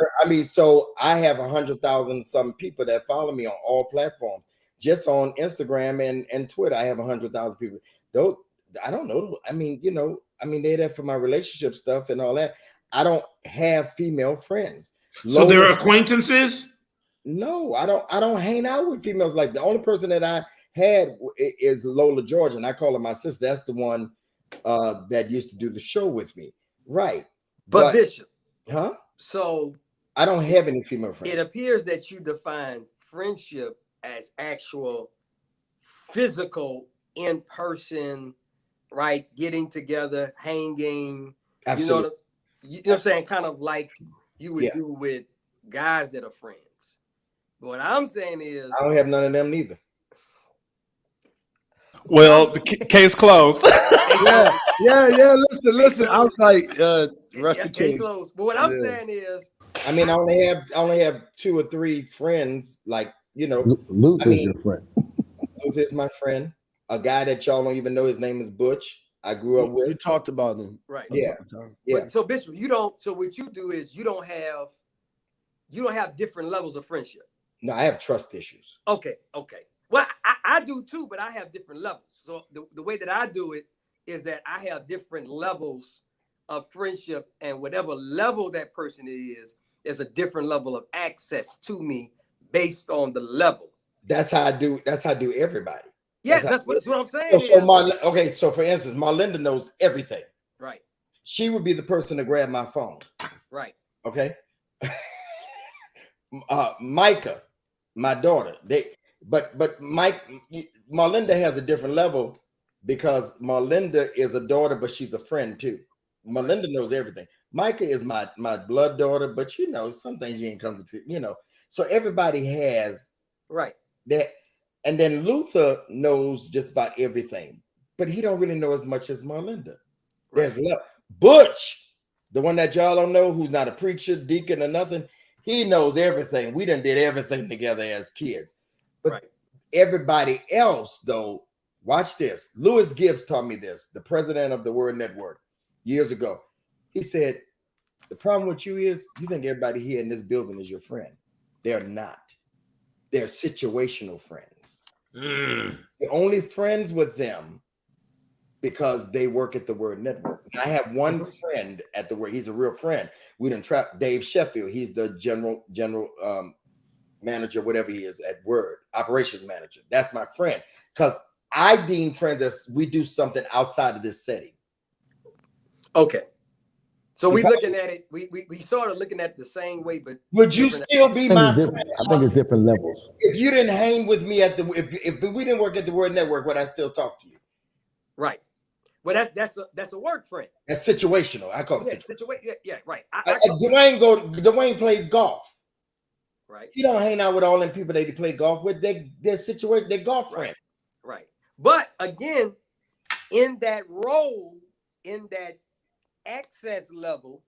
100,000 some people that follow me on all platforms. Just on Instagram and Twitter, I have 100,000 people. Though I don't know. I mean, they're there for my relationship stuff and all that. I don't have female friends. So they're acquaintances? No, I don't hang out with females. Like the only person that I had is Lola Georgia, and I call her my sister. That's the one that used to do the show with me, right? But Bishop, huh? So I don't have any female friends. It appears that you define friendship as actual physical in person, right? Getting together, hanging. Absolutely. You know what I'm saying? Kind of like you would do with guys that are friends. But what I'm saying is, I don't have none of them neither. Well, the case closed. yeah. Listen. I was like, rest the case. Closed. But what I'm saying is, I mean, I only have 2 or 3 friends. Like Luke is your friend. Luke is my friend. A guy that y'all don't even know. His name is Butch. I grew up with. You talked about them, right? Yeah. But, so Bishop, you don't. So what you do is you don't have different levels of friendship. No, I have trust issues. Okay. Well, I do too, but I have different levels. So the way that I do it is that I have different levels of friendship, and whatever level that person is, there's a different level of access to me based on the level. That's how I do. That's how I do everybody. Yes, that's what I'm saying. So for instance, Marlinda knows everything. Right. She would be the person to grab my phone. Right. Okay. Micah, my daughter, But Mike, Marlinda has a different level because Marlinda is a daughter, but she's a friend too. Marlinda knows everything. Micah is my blood daughter, but some things you ain't come to, So everybody has Right. that. And then Luther knows just about everything, but he don't really know as much as Marlinda. There's love. Butch, the one that y'all don't know, who's not a preacher, deacon, or nothing, he knows everything. We done did everything together as kids. But everybody else, though, watch this. Lewis Gibbs taught me this, the president of the Word Network, years ago. He said, the problem with you is you think everybody here in this building is your friend. They're not. They're situational friends. You're only friends with them because they work at the Word Network. And I have one friend at the Word. He's a real friend. We done trapped Dave Sheffield. He's the general manager, whatever he is at Word, operations manager. That's my friend. Because I deem friends as we do something outside of this setting. Okay. So we looking at it, we sort of looking at it the same way, but would you still be my friend? I think it's different levels. If you didn't hang with me at if we didn't work at the Word Network, would I still talk to you? Right. Well, that's a work friend. That's situational. I call it situational. Yeah, right. Dwayne plays golf. Right. You don't hang out with all them people that he play golf with. They're golf friends. Right. But again, in that role, in that access level,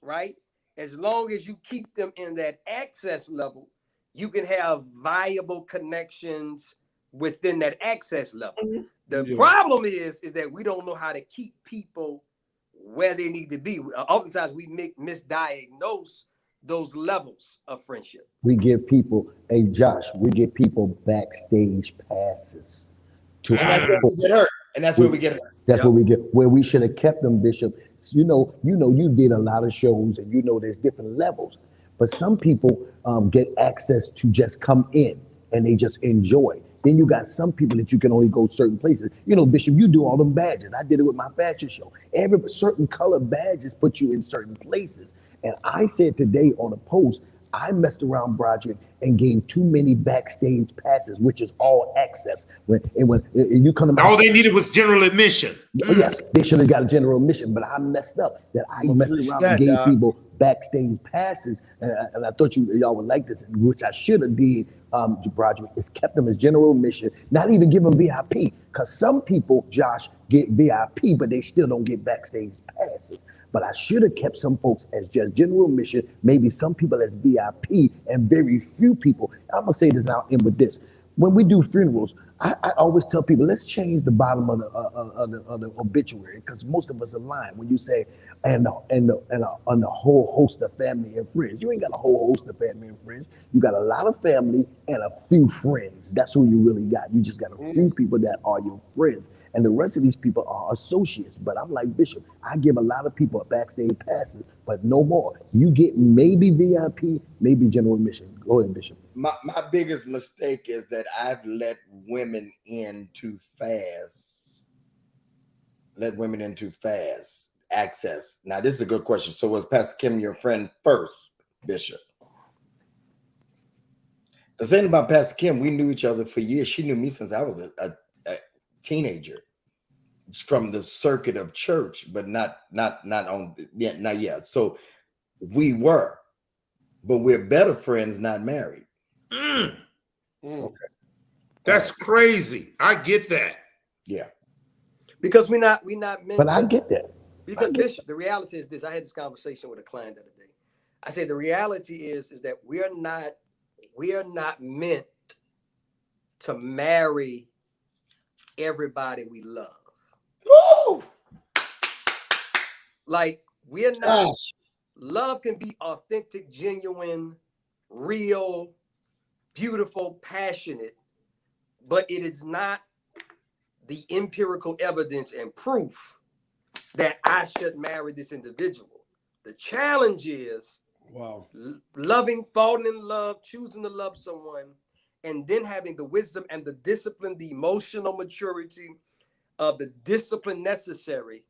right? As long as you keep them in that access level, you can have viable connections within that access level. The problem is that we don't know how to keep people where they need to be. Oftentimes we misdiagnose those levels of friendship. We give people, we give people backstage passes. And that's where we get hurt. And that's where we get hurt. That's where we get, where we should have kept them, Bishop. You did a lot of shows, and there's different levels. But some people get access to just come in and they just enjoy. Then you got some people that you can only go certain places. Bishop, you do all them badges. I did it with my fashion show. Every certain color badges put you in certain places. And I said today on a post, I messed around, Broderick, and gave too many backstage passes, which is all access. When you come to all they needed was general admission. Yes, they should have got a general admission, but I messed up. That I messed around and gave people backstage passes, and I thought y'all would like this, which I should have did. Broderick, is kept them as general admission, not even give them VIP, because some people, Josh, get VIP, but they still don't get backstage passes. But I should have kept some folks as just general admission, maybe some people as VIP, and very few people. I'm gonna say this, and I'll end with this. When we do funerals, I always tell people, let's change the bottom of the obituary, because most of us are lying when you say and a whole host of family and friends. You ain't got a whole host of family and friends. You got a lot of family and a few friends. That's who you really got. You just got a few people that are your friends, and the rest of these people are associates. But I'm like Bishop, I give a lot of people a backstage passes, but no more. You get maybe VIP, maybe general admission. Go ahead, Bishop. My biggest mistake is that I've let women in too fast. Access. Now, this is a good question. So was Pastor Kim your friend first, Bishop? The thing about Pastor Kim, we knew each other for years. She knew me since I was a teenager, from the circuit of church, but not yet. So we were, but we're better friends, not married. Okay. That's crazy. I get that. Yeah. Because we're not meant But I get that. Because Bishop, the reality is this. I had this conversation with a client the other day. I said the reality is that we are not meant to marry everybody we love. Woo! Like we're not. Love can be authentic, genuine, real, beautiful, passionate, but it is not the empirical evidence and proof that I should marry this individual. The challenge is loving, falling in love, choosing to love someone, and then having the wisdom and the discipline, the emotional maturity of the discipline necessary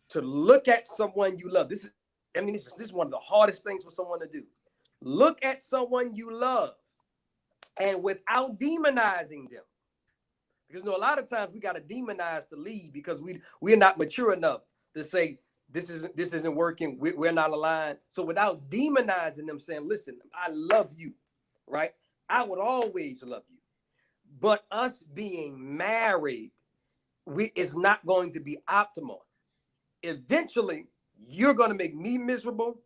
to look at someone you love. This is one of the hardest things for someone to do. Look at someone you love and without demonizing them. Because a lot of times we got to demonize to lead because we're not mature enough to say this isn't working. We're not aligned. So without demonizing them, saying, listen, I love you, right? I would always love you. But us being married, is not going to be optimal. Eventually, you're going to make me miserable.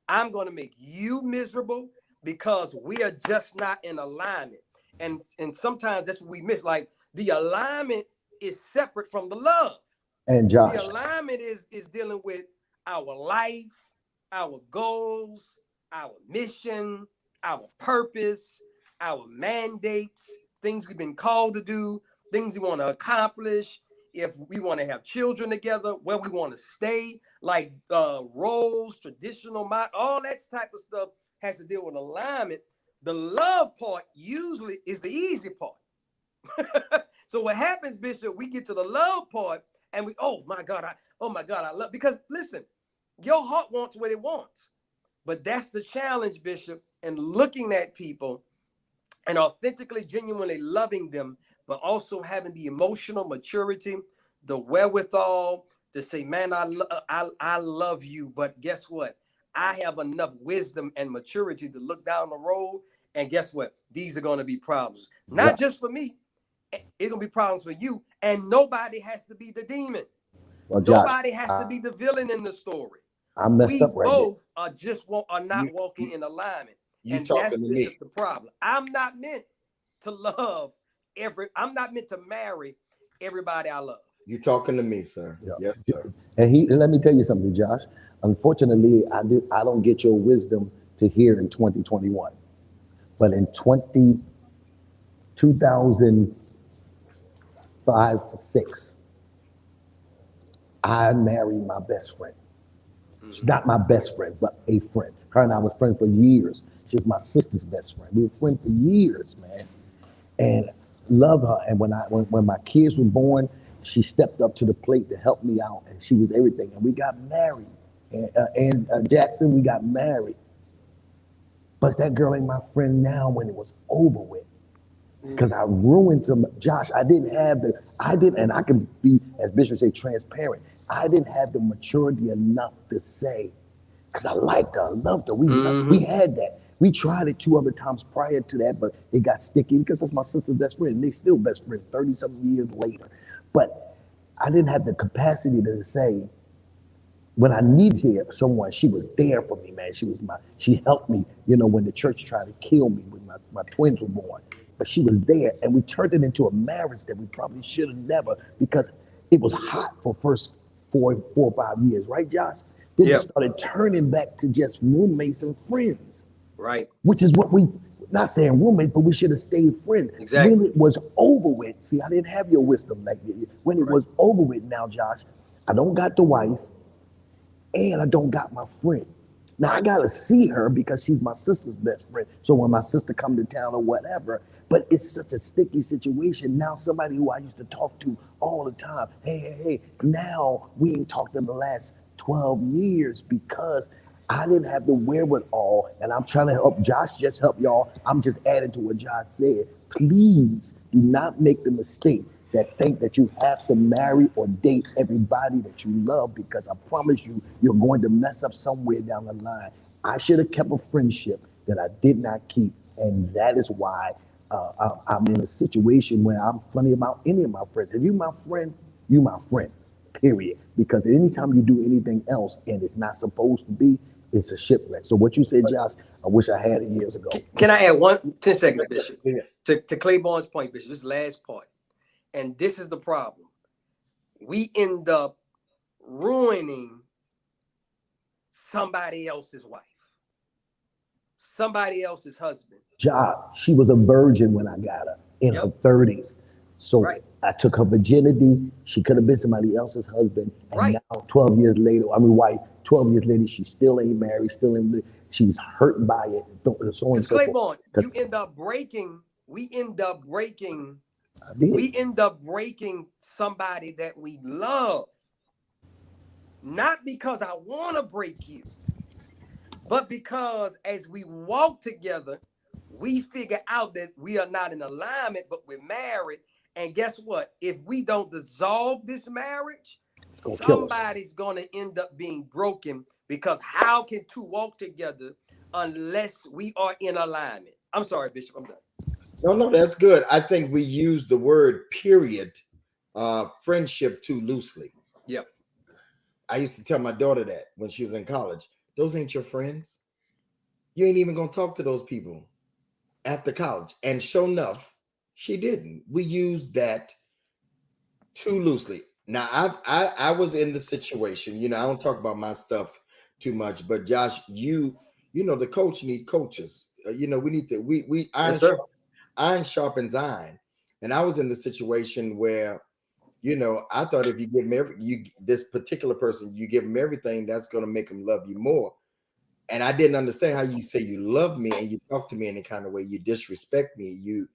I'm going to make you miserable because we are just not in alignment. And sometimes that's what we miss. Like, the alignment is separate from the love. And Josh, the alignment is dealing with our life, our goals, our mission, our purpose, our mandates, things we've been called to do, things we want to accomplish, if we want to have children together, where we want to stay, like roles, traditional, all that type of stuff has to deal with alignment. The love part usually is the easy part. So what happens, Bishop, we get to the love part and we, oh my God, I love, because listen, your heart wants what it wants. But that's the challenge, Bishop, and looking at people and authentically, genuinely loving them, but also having the emotional maturity, the wherewithal to say, man, I love you, but guess what? I have enough wisdom and maturity to look down the road, and guess what? These are going to be problems. Not just for me. It's going to be problems for you, and nobody has to be the demon. Well, Josh, nobody has to be the villain in the story. I messed up right there. Both are not walking in alignment. And that's the problem. I'm not meant to love I'm not meant to marry everybody I love. You talking to me, sir? Yeah. Yes, sir. And let me tell you something, Josh. Unfortunately, I don't get your wisdom to hear in 2021. But in 2005 to 6, I married my best friend. She's not my best friend, but a friend. Her and I were friends for years. She's my sister's best friend. We were friends for years, man. And love her. And when my kids were born, she stepped up to the plate to help me out, and she was everything. And we got married. And Jackson, we got married. But that girl ain't my friend now when it was over with. Because I ruined some, Josh, and I can be, as Bishop say, transparent. I didn't have the maturity enough to say, because I liked her, I loved her. We had that. We tried it 2 other times prior to that, but it got sticky because that's my sister's best friend. And they still best friends 30-something years later. But I didn't have the capacity to say, when I needed someone, she was there for me, man. She helped me, when the church tried to kill me when my twins were born. But she was there, and we turned it into a marriage that we probably should have never, because it was hot for first 4 or 5 years, right, Josh? Then it started turning back to just roommates and friends. Right. Which is what not saying roommates, but we should have stayed friends. Exactly. When it was over with, see, I didn't have your wisdom like that. When it was over with now, Josh, I don't got the wife, and I don't got my friend. Now, I got to see her because she's my sister's best friend. So when my sister come to town or whatever, but it's such a sticky situation. Now somebody who I used to talk to all the time, hey, now we ain't talked in the last 12 years because I didn't have the wherewithal, and I'm trying to help Josh, just help y'all. I'm just adding to what Josh said. Please do not make the mistake that think that you have to marry or date everybody that you love, because I promise you, you're going to mess up somewhere down the line. I should have kept a friendship that I did not keep, and that is why I'm in a situation where I'm funny about any of my friends. If you my friend, period. Because anytime you do anything else and it's not supposed to be, it's a shipwreck. So what you said, Josh, I wish I had it years ago. Can I add 10 seconds, Bishop? To Claiborne's point, Bishop, this last part. And this is the problem. We end up ruining somebody else's wife, somebody else's husband. Josh, she was a virgin when I got her in her 30s. So I took her virginity. She could have been somebody else's husband. And now 12 years later, 12 years later, she still ain't married, she's hurt by it. So on and so Claiborne, we end up breaking somebody that we love. Not because I want to break you, but because as we walk together, we figure out that we are not in alignment, but we're married. And guess what? If we don't dissolve this marriage, It's gonna kill us. somebody's going to end up being broken, because how can two walk together unless we are in alignment? I'm sorry, Bishop, I'm done. No, that's good. I think we use the word period, friendship too loosely. Yep. I used to tell my daughter that when she was in college, those ain't your friends. You ain't even gonna talk to those people after college. And sure enough, she didn't. We used that too loosely. Now, I was in the situation, I don't talk about my stuff too much, but Josh, the coach need coaches. We need to iron sharpens iron. And I was in the situation where, I thought if you give this particular person, you give them everything, that's going to make them love you more. And I didn't understand how you say you love me and you talk to me in any kind of way, you disrespect me, you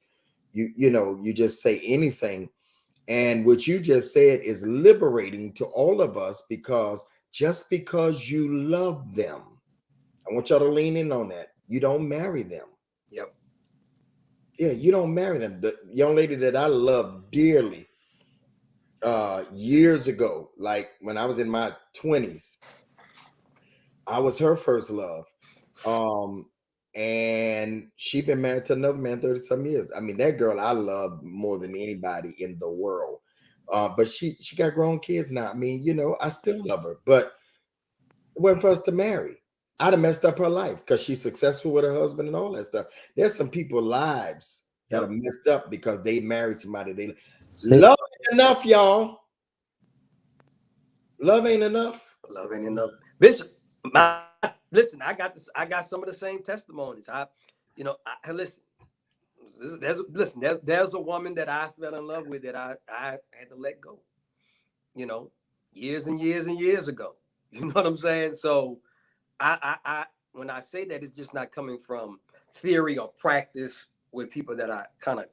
just say anything. And what you just said is liberating to all of us, because just because you love them, I want y'all to lean in on that. You don't marry them. Yep. Yeah, you don't marry them. The young lady that I love dearly, years ago, like when I was in my 20s, I was her first love. And she's been married to another man 30-some years. I mean, that girl I love more than anybody in the world. But she got grown kids now. I mean, I still love her, but it wasn't for us to marry. I'd have messed up her life because she's successful with her husband and all that stuff. There's some people's lives that are messed up because they married somebody they love. Ain't enough, y'all. Love ain't enough. Love ain't enough. Bishop, listen, I got some of the same testimonies. Listen. There's a woman that I fell in love with that I had to let go. Years and years and years ago. You know what I'm saying? So I when I say that, it's just not coming from theory or practice with people that I kind of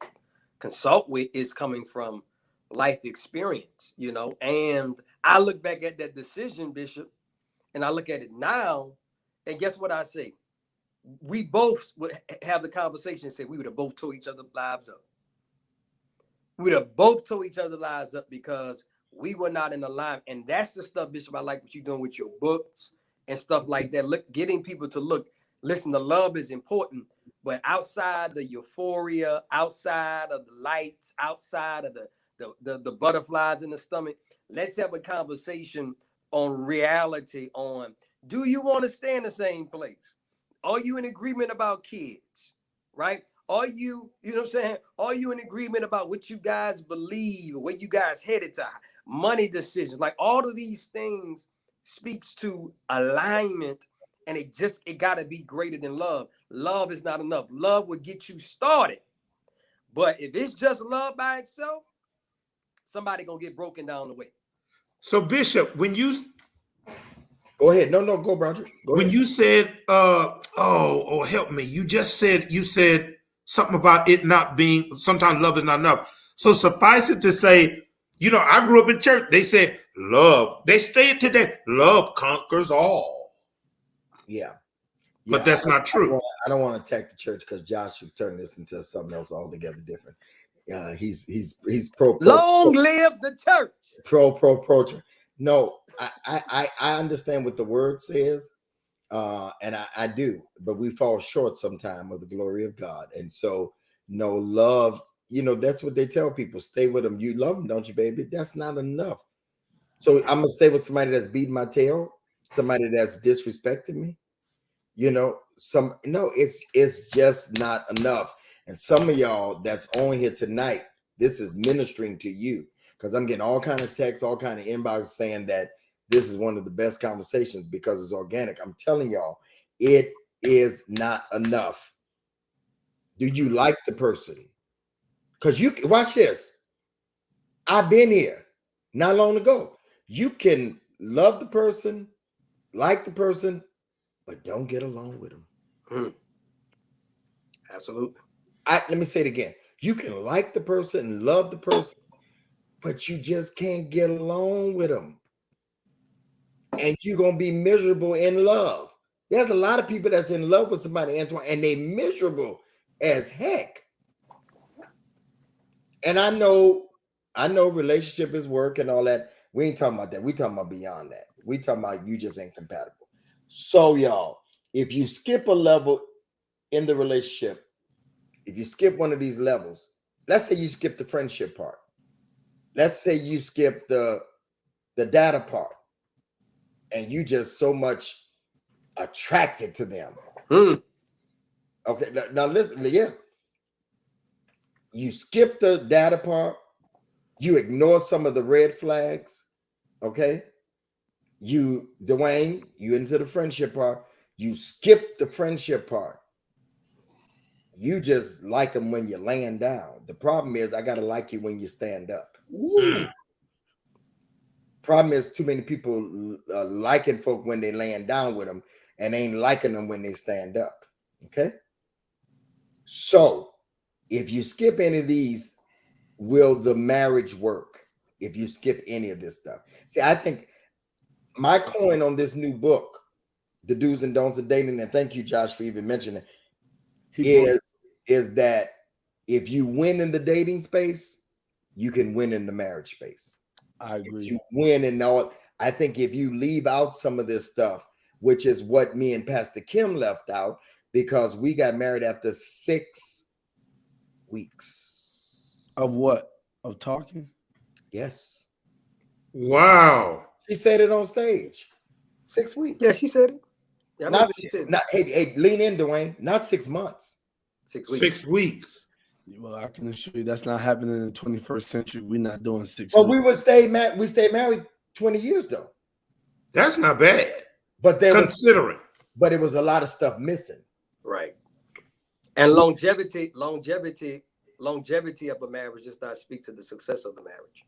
consult with. It's coming from life experience, and I look back at that decision, Bishop, and I look at it now, and guess what I say? We both would have the conversation and say we would have both tore each other's lives up. We would have both tore each other's lives up because we were not in alignment. And that's the stuff, Bishop, I like what you're doing with your books and stuff like that. Look, getting people to listen, the love is important, but outside the euphoria, outside of the lights, outside of the butterflies in the stomach, let's have a conversation on reality, on, do you want to stay in the same place? Are you in agreement about kids, right? Are you know what I'm saying? Are you in agreement about what you guys believe, where you guys headed to, money decisions? Like, all of these things speaks to alignment, and it got to be greater than love. Love is not enough. Love will get you started. But if it's just love by itself, somebody going to get broken down the way. So, Bishop, when you go ahead, go, Roger. When you said, help me, you said something about it not being, sometimes love is not enough. So suffice it to say, I grew up in church. They said love. They say it today. Love conquers all. Yeah. But that's not true. I don't want to attack the church because Josh would turn this into something else altogether different. He's pro. Long live the church. Pro. No, I understand what the word says, and I do, but we fall short sometime of the glory of God. And so, no, love, that's what they tell people. Stay with them. You love them, don't you, baby? That's not enough. So I'm gonna stay with somebody that's beating my tail, somebody that's disrespecting me. It's just not enough. And some of y'all that's on here tonight, this is ministering to you, because I'm getting all kind of texts, all kind of inboxes saying that this is one of the best conversations because it's organic. I'm telling y'all, it is not enough. Do you like the person? Because you watch this. I've been here not long ago. You can love the person, like the person, but don't get along with them. Absolutely. Let me say it again. You can like the person and love the person, but you just can't get along with them. And you're going to be miserable in love. There's a lot of people that's in love with somebody, Antoine, and they miserable as heck. And I know relationship is work and all that. We ain't talking about that. We talking about beyond that. We talking about you just ain't compatible. So y'all, if you skip a level in the relationship, if you skip one of these levels, let's say you skip the friendship part. Let's say you skip the data part, and you just so much attracted to them. Okay, now listen, yeah. You skip the data part, you ignore some of the red flags, okay? You, Dwayne, you into the friendship part, you skip the friendship part. You just like them when you're laying down. The problem is I gotta like you when you stand up. Ooh. Problem is too many people liking folk when they laying down with them and ain't liking them when they stand up, okay? So if you skip any of these, will the marriage work? If you skip any of this stuff. See, I think my coin on this new book, The Do's and Don'ts of Dating, and thank you, Josh, for even mentioning it, is that if you win in the dating space, you can win in the marriage space. I agree. If you win in all, I think if you leave out some of this stuff, which is what me and Pastor Kim left out, because we got married after 6 weeks. Of what? Of talking? Yes. Wow. She said it on stage. 6 weeks. Yeah, she said it. Yeah, Not, hey, lean in, Dwayne. Not 6 months. 6 weeks. 6 weeks. Well, I can assure you that's not happening in the 21st century. We're not doing 6 Well, weeks. we stayed married 20 years though. That's not bad. But there considering. But it was a lot of stuff missing. Right. And longevity of a marriage does not speak to the success of the marriage.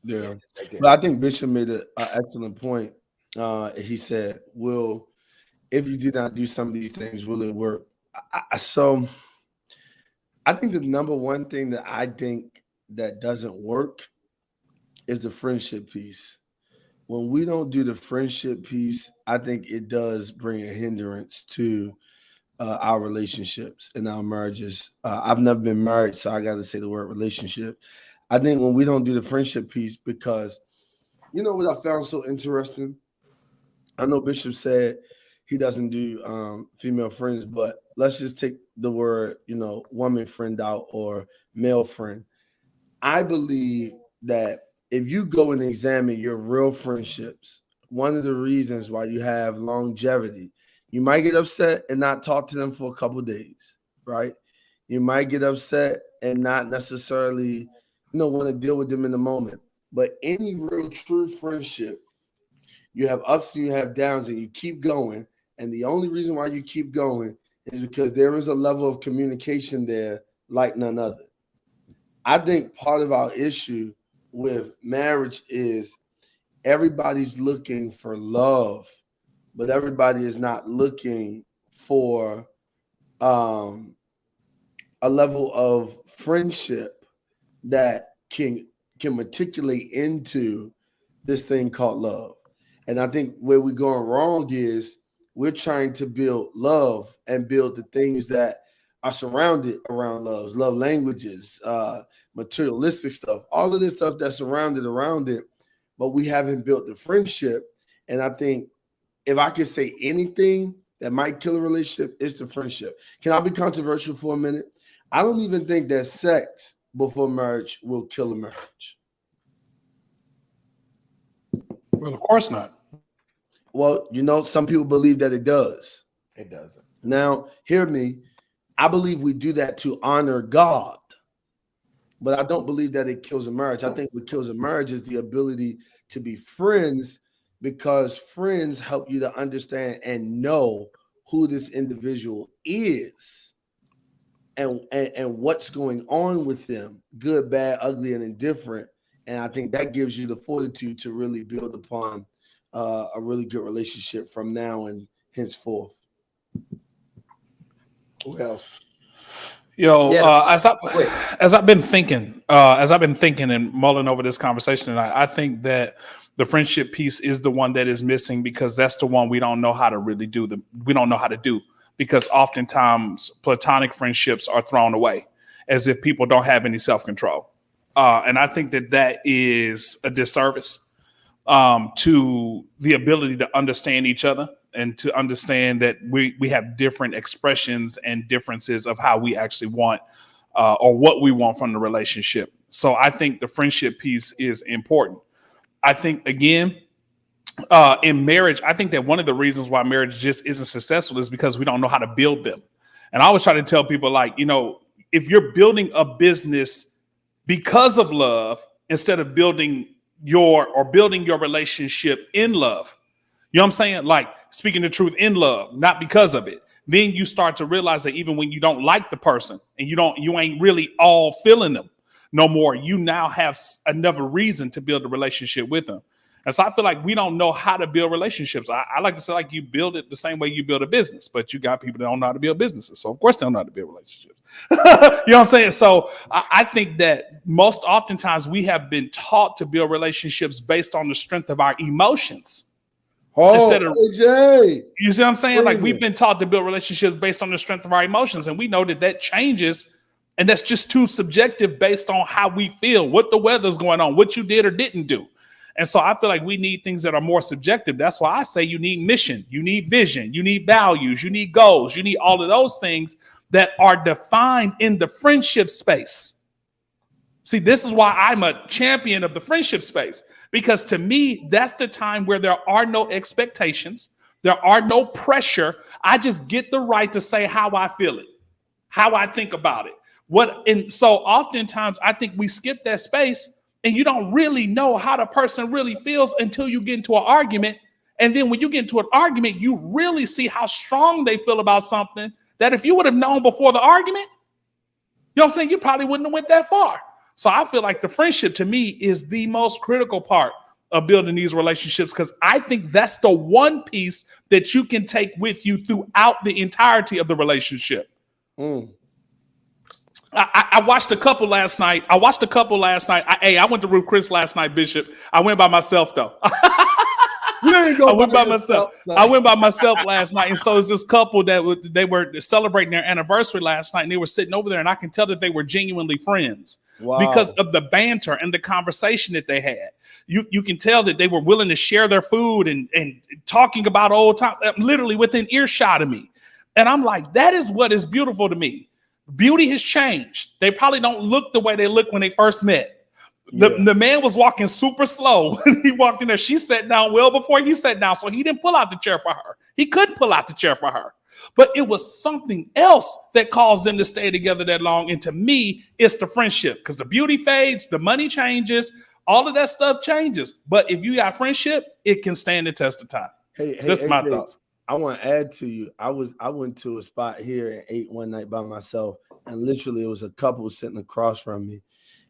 Yeah. But I think Bishop made an excellent point. He said, if you do not do some of these things, will it work? So I think the number one thing that I think that doesn't work is the friendship piece. When we don't do the friendship piece, I think it does bring a hindrance to our relationships and our marriages. I've never been married, so I got to say the word relationship. I think when we don't do the friendship piece, because you know what I found so interesting? I know Bishop said he doesn't do female friends, but let's just take the word, woman friend out or male friend. I believe that if you go and examine your real friendships, one of the reasons why you have longevity, you might get upset and not talk to them for a couple of days, right? You might get upset and not necessarily, want to deal with them in the moment. But any real true friendship, you have ups and you have downs and you keep going. And the only reason why you keep going is because there is a level of communication there like none other. I think part of our issue with marriage is everybody's looking for love, but everybody is not looking for a level of friendship that can matriculate into this thing called love. And I think where we're going wrong is we're trying to build love and build the things that are surrounded around love languages, materialistic stuff, all of this stuff that's surrounded around it, but we haven't built the friendship. And I think if I could say anything that might kill a relationship, it's the friendship. Can I be controversial for a minute? I don't even think that sex before marriage will kill a marriage. Well, of course not. Well, some people believe that it does. It doesn't. Now, hear me. I believe we do that to honor God, but I don't believe that it kills a marriage. I think what kills a marriage is the ability to be friends, because friends help you to understand and know who this individual is and what's going on with them, good, bad, ugly, and indifferent. And I think that gives you the fortitude to really build upon a really good relationship from now and henceforth. Who else? Yo, as I've been thinking and mulling over this conversation tonight, I think that the friendship piece is the one that is missing, because that's the one we don't know how to really do. We don't know how to do. because oftentimes platonic friendships are thrown away as if people don't have any self-control. And I think that is a disservice to the ability to understand each other and to understand that we have different expressions and differences of how we actually want or what we want from the relationship. So I think the friendship piece is important. I think, again, in marriage, I think that one of the reasons why marriage just isn't successful is because we don't know how to build them. And I always try to tell people, like, you know, if you're building a business because of love instead of building your relationship in love, you know what I'm saying? Like, speaking the truth in love, not because of it. Then you start to realize that even when you don't like the person and you ain't really all feeling them no more, you now have another reason to build a relationship with them. And so I feel like we don't know how to build relationships. I like to say, like, you build it the same way you build a business, but you got people that don't know how to build businesses. So of course they don't know how to build relationships. You know what I'm saying? So I think that most oftentimes we have been taught to build relationships based on the strength of our emotions. Instead of, AJ, you see what I'm saying? Like, we've been taught to build relationships based on the strength of our emotions. And we know that changes. And that's just too subjective based on how we feel, what the weather's going on, what you did or didn't do. And so I feel like we need things that are more subjective. That's why I say you need mission, you need vision, you need values, you need goals, you need all of those things that are defined in the friendship space. See, this is why I'm a champion of the friendship space, because to me, that's the time where there are no expectations. There are no pressure. I just get the right to say how I feel it, how I think about it. And so oftentimes I think we skip that space, and you don't really know how the person really feels until you get into an argument. And then when you get into an argument, you really see how strong they feel about something that if you would have known before the argument, you know what I'm saying, you probably wouldn't have went that far. So I feel like the friendship to me is the most critical part of building these relationships, because I think that's the one piece that you can take with you throughout the entirety of the relationship. I watched a couple last night. I went to Ruth Chris last night, Bishop. I went by myself, though. I went by myself last night. And so it was this couple that they were celebrating their anniversary last night, and they were sitting over there, and I can tell that they were genuinely friends because of the banter and the conversation that they had. You can tell that they were willing to share their food and talking about old times, literally within earshot of me. And I'm like, that is what is beautiful to me. Beauty has changed. They probably don't look the way they looked when they first met. The man was walking super slow when he walked in there. She sat down well before he sat down, so he didn't pull out the chair for her. He couldn't pull out the chair for her. But it was something else that caused them to stay together that long. And to me, it's the friendship, because the beauty fades, the money changes, all of that stuff changes. But if you got friendship, it can stand the test of time. That's my thoughts. I want to add to you. I went to a spot here and ate one night by myself, and literally it was a couple sitting across from me,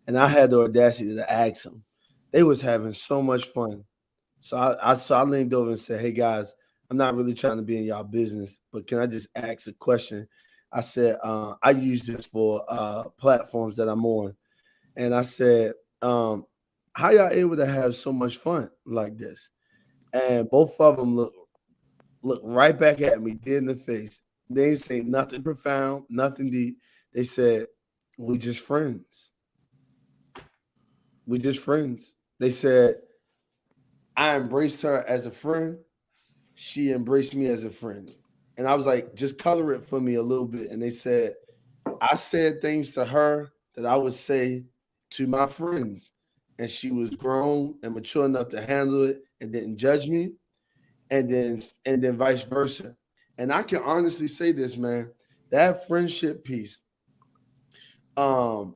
and I had the audacity to ask them. They was having so much fun. So I leaned over and said, "Hey guys, I'm not really trying to be in y'all business, but can I just ask a question?" I said, I use this for platforms that I'm on. And I said, how y'all able to have so much fun like this? And both of them looked right back at me, dead in the face. They didn't say nothing profound, nothing deep. They said, we just friends. We just friends. They said, I embraced her as a friend. She embraced me as a friend. And I was like, just color it for me a little bit. And they said, I said things to her that I would say to my friends. And she was grown and mature enough to handle it and didn't judge me. And then vice versa. And I can honestly say this, man, that friendship piece. Can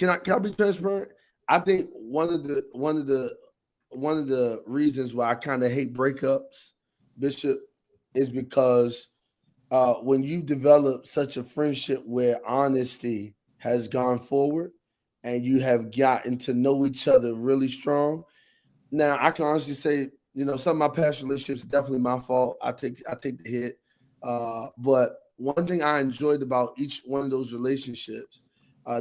I be transparent? I think one of the reasons why I kind of hate breakups, Bishop, is because when you've developed such a friendship where honesty has gone forward and you have gotten to know each other really strong. Now, I can honestly say, some of my past relationships are definitely my fault. I take the hit. But one thing I enjoyed about each one of those relationships,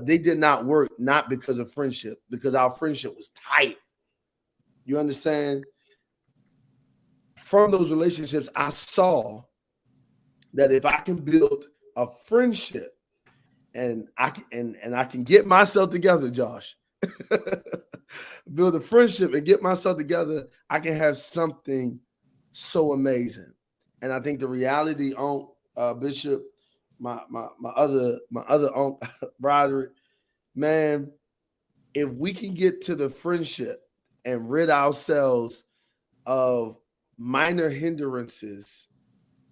they did not work, not because of friendship, because our friendship was tight. You understand? From those relationships, I saw that if I can build a friendship and I can get myself together, Josh, build a friendship and get myself together, I can have something so amazing. And I think the reality on Bishop, my other uncle, Broderick, man, if we can get to the friendship and rid ourselves of minor hindrances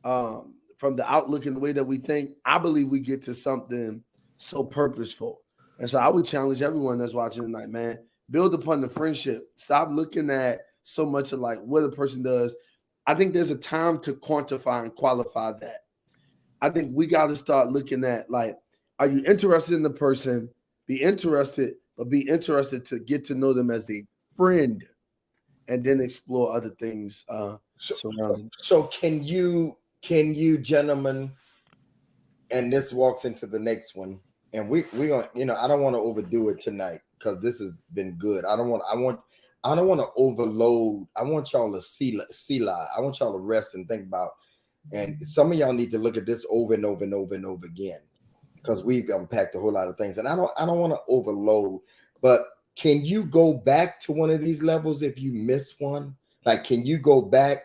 from the outlook and the way that we think, I believe we get to something so purposeful. And so I would challenge everyone that's watching tonight, man, build upon the friendship. Stop looking at so much of like what a person does. I think there's a time to quantify and qualify that. I think we got to start looking at like, are you interested in the person? Be interested, but be interested to get to know them as a friend, and then explore other things surrounding. So can you gentlemen, and this walks into the next one, and we gonna, I don't want to overdo it tonight because this has been good. I don't want to overload. I want y'all to see live. I want y'all to rest and think about. And some of y'all need to look at this over and over and over and over again, because we've unpacked a whole lot of things. And I don't want to overload, but can you go back to one of these levels if you miss one? Like, can you go back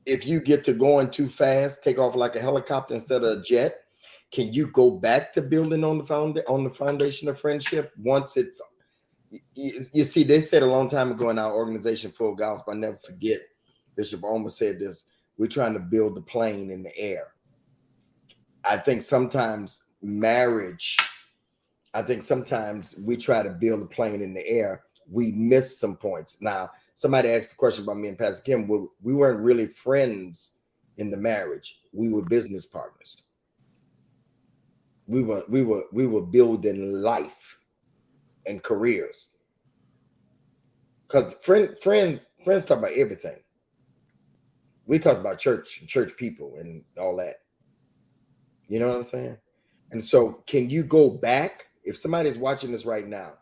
if you get to going too fast, take off like a helicopter instead of a jet? Can you go back to building on the foundation of friendship once it's? You see, they said a long time ago in our organization, Full Gospel, I never forget, Bishop almost said this: we're trying to build the plane in the air. I think sometimes sometimes we try to build a plane in the air. We miss some points. Now, somebody asked a question about me and Pastor Kim. We weren't really friends in the marriage. We were business partners. We were building life and careers. Because friends talk about everything. We talk about church people and all that. You know what I'm saying? And so can you go back? If somebody's watching this right now,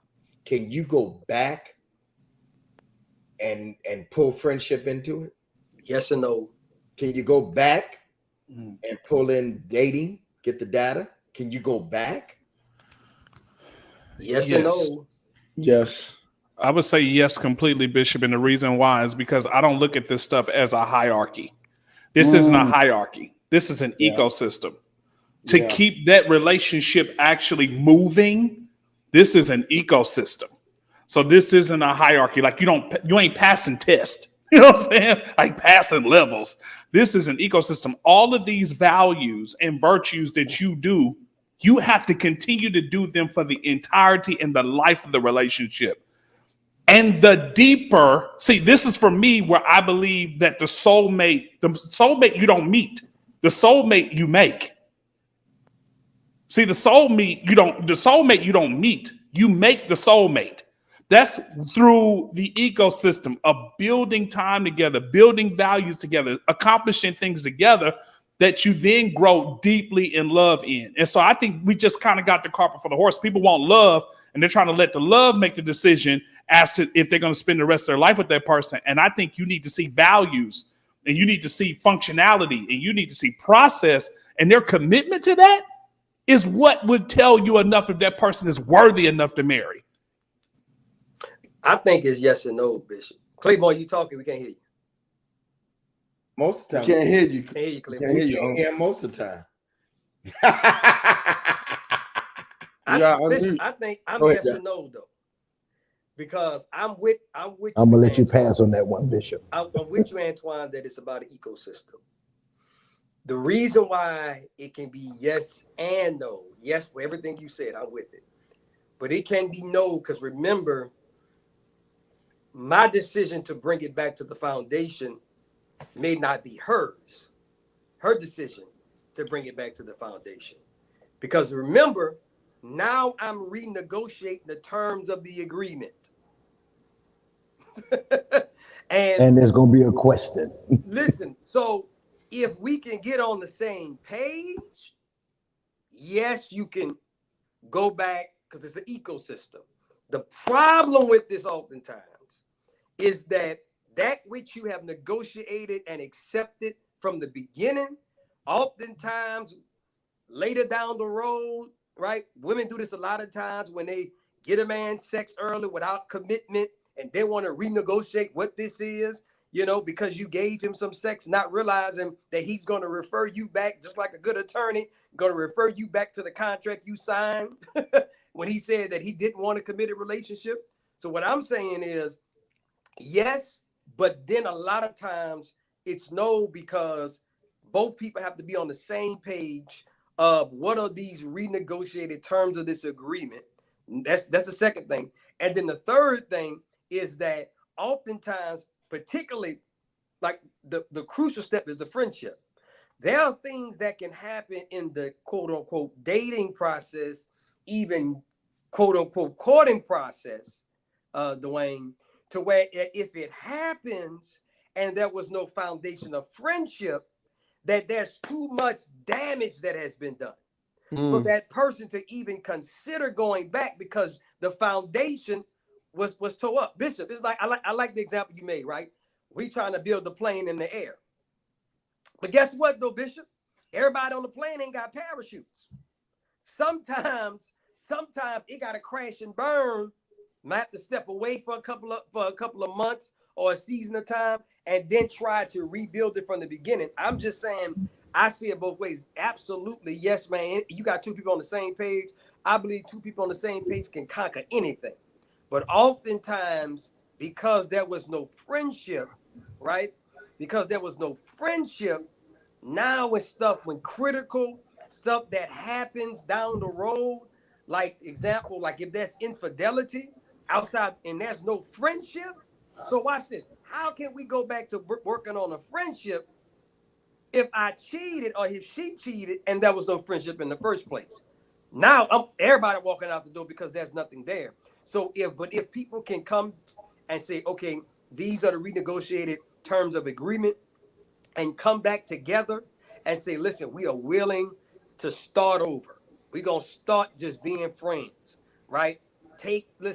can you go back and pull friendship into it? Yes or no? Can you go back and pull in dating, get the data? Can you go back? Yes or no? Yes. I would say yes completely, Bishop. And the reason why is because I don't look at this stuff as a hierarchy. This isn't a hierarchy. This is an ecosystem. To keep that relationship actually moving, this is an ecosystem. So this isn't a hierarchy. Like you ain't passing tests. You know what I'm saying? Like passing levels. This is an ecosystem. All of these values and virtues that you do, you have to continue to do them for the entirety and the life of the relationship. And the deeper, see, this is for me where I believe that the soulmate you don't meet, the soulmate you make. See, the soulmate you don't meet, you make the soulmate. That's through the ecosystem of building time together, building values together, accomplishing things together that you then grow deeply in love in. And so I think we just kind of got the cart before the horse. People want love, and they're trying to let the love make the decision as to if they're going to spend the rest of their life with that person. And I think you need to see values, and you need to see functionality, and you need to see process, and their commitment to that is what would tell you enough if that person is worthy enough to marry. I think it's yes or no, Bishop. Claiborne, you talking? We can't hear you. Most of the time. We can't hear you. Can't hear you, We Claiborne. can't hear most of the time. I think I'm yes or no though, because I'm with you. I'm gonna let you pass on that one, Bishop. I'm with you, Antoine, that it's about an ecosystem. The reason why it can be yes and no, yes for everything you said, I'm with it. But it can be no, because remember, my decision to bring it back to the foundation may not be hers. Her decision to bring it back to the foundation. Because remember, now I'm renegotiating the terms of the agreement. and there's gonna be a question. Listen, so if we can get on the same page, yes, you can go back because it's an ecosystem. The problem with this oftentimes is that which you have negotiated and accepted from the beginning Oftentimes, later down the road, right? Women do this a lot of times when they get a man sex early without commitment and they want to renegotiate what this is, because you gave him some sex, not realizing that he's going to refer you back, just like a good attorney, going to refer you back to the contract you signed when he said that he didn't want a committed relationship. So what I'm saying is, yes, but then a lot of times it's no, because both people have to be on the same page of what are these renegotiated terms of this agreement. That's the second thing. And then the third thing is that oftentimes, particularly like the crucial step is the friendship. There are things that can happen in the quote unquote dating process, even quote unquote courting process, Dwayne, to where if it happens and there was no foundation of friendship, that there's too much damage that has been done for that person to even consider going back, because the foundation was tore up. Bishop, it's like I like the example you made, right? We trying to build the plane in the air. But guess what though, Bishop? Everybody on the plane ain't got parachutes. Sometimes it gotta crash and burn. Might have to step away for a couple of months or a season of time, and then try to rebuild it from the beginning. I'm just saying, I see it both ways. Absolutely, yes, man. You got two people on the same page. I believe two people on the same page can conquer anything. But oftentimes, because there was no friendship, right? Because there was no friendship, now when critical stuff that happens down the road, like example, like if there's infidelity outside and there's no friendship. So watch this. How can we go back to working on a friendship if I cheated or if she cheated and there was no friendship in the first place? Now everybody walking out the door because there's nothing there. So if people can come and say, okay, these are the renegotiated terms of agreement, and come back together and say, listen, we are willing to start over. We're going to start just being friends, right? Take the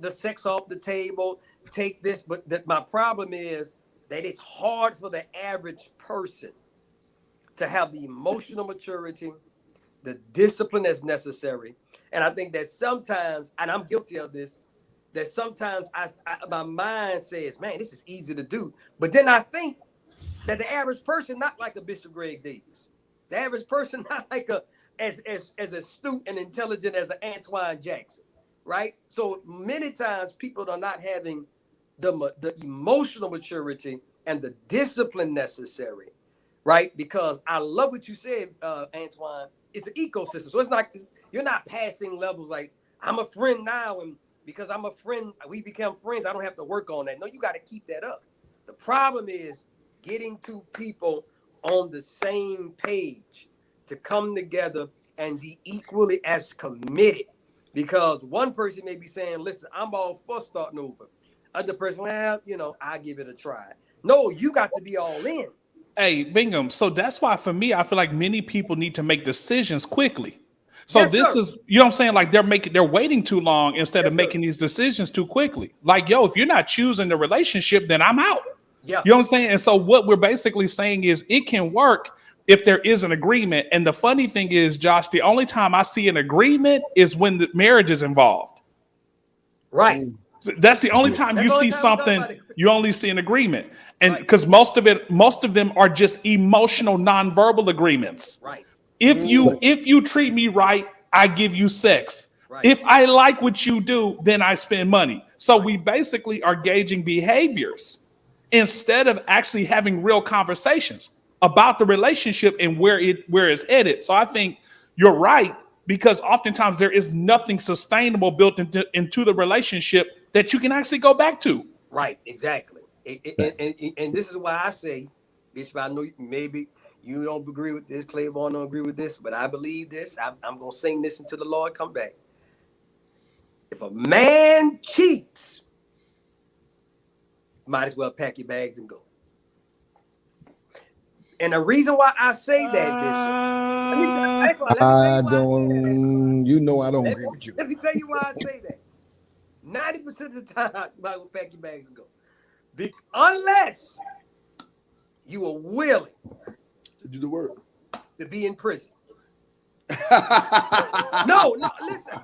sex off the table, take this. But my problem is that it's hard for the average person to have the emotional maturity, the discipline that's necessary. And I think that sometimes, and I'm guilty of this, that sometimes my mind says, man, this is easy to do. But then I think that the average person, not like a Bishop Greg Davis, the average person, not like as astute and intelligent as an Antoine Jackson, right? So many times people are not having the emotional maturity and the discipline necessary, right? Because I love what you said, Antoine. It's an ecosystem. So it's like you're not passing levels like I'm a friend now, and because I'm a friend, we become friends. I don't have to work on that. No, you got to keep that up. The problem is getting two people on the same page to come together and be equally as committed. Because one person may be saying, listen, I'm all for starting over. Other person, well, I'll give it a try. No, you got to be all in. Hey, Bingham. So that's why for me, I feel like many people need to make decisions quickly. So yes, this sir. is, you know what I'm saying? Like they're waiting too long instead of making these decisions too quickly. Like, yo, if you're not choosing the relationship, then I'm out. Yeah. You know what I'm saying? And so what we're basically saying is it can work if there is an agreement. And the funny thing is, Josh, the only time I see an agreement is when the marriage is involved. Right. That's the only time you see something, you only see an agreement. And because most of them are just emotional, nonverbal agreements. Right. If you treat me right, I give you sex. Right. If I like what you do, then I spend money. So we basically are gauging behaviors instead of actually having real conversations about the relationship and where it's headed. So I think you're right, because oftentimes there is nothing sustainable built into the relationship that you can actually go back to. Right, exactly. And this is why I say, Bishop, I know maybe you don't agree with this, Claiborne don't agree with this, but I believe this. I'm going to sing this until the Lord come back. If a man cheats, might as well pack your bags and go. And the reason why I say that, Bishop, let me tell you why I say that. You know I don't agree with you. Let me tell you why I say that. 90% of the time, you might as well pack your bags and go. Unless you are willing To do the work. To be in prison. No, listen,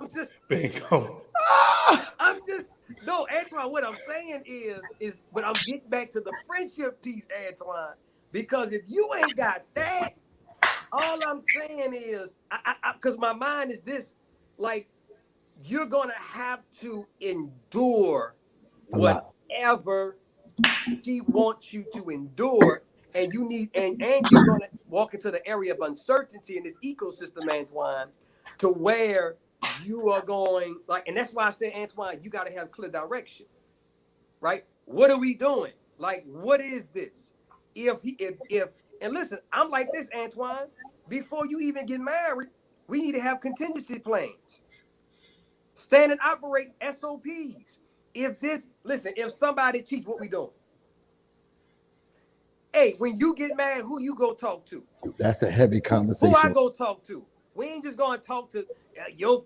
no, Antoine, what I'm saying is, but I'm getting back to the friendship piece, Antoine, because if you ain't got that, all I'm saying is, because my mind is this, like, you're going to have to endure whatever she wants you to endure. And you need, and you're going to walk into the area of uncertainty in this ecosystem, Antoine, to where you are going, like, and that's why I said, Antoine, you got to have clear direction, right? What are we doing? Like, what is this? If and listen, I'm like this, Antoine, before you even get married, we need to have contingency plans, stand and operate SOPs. If somebody cheats, what we doing? Hey, when you get mad, who you go talk to? That's a heavy conversation. Who I go talk to? We ain't just going to talk to your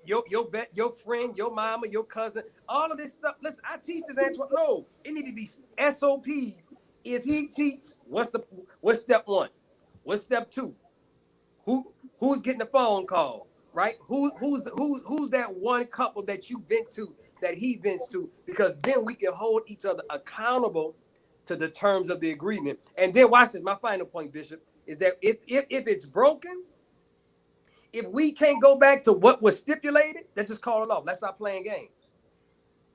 friend, your mama, your cousin, all of this stuff. Listen, I teach this, Antoine. No, it need to be SOPs. If he cheats, what's step one? What's step two? Who's getting the phone call? Right? Who's that one couple that you vent to, that he vents to? Because then we can hold each other accountable to the terms of the agreement. And then watch this. My final point, Bishop, is that if it's broken, if we can't go back to what was stipulated, then just call it off. Let's stop playing games.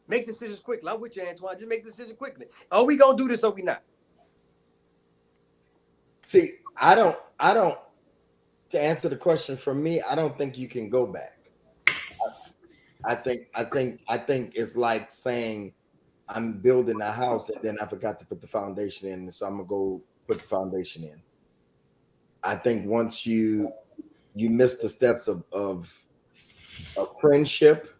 Make decisions quickly. I'm with you, Antoine. Just make decisions quickly. Are we gonna do this or we not? See, I don't. To answer the question for me, I don't think you can go back. I think it's like saying, I'm building a house and then I forgot to put the foundation in, so I'm gonna go put the foundation in. I think once you miss the steps of friendship,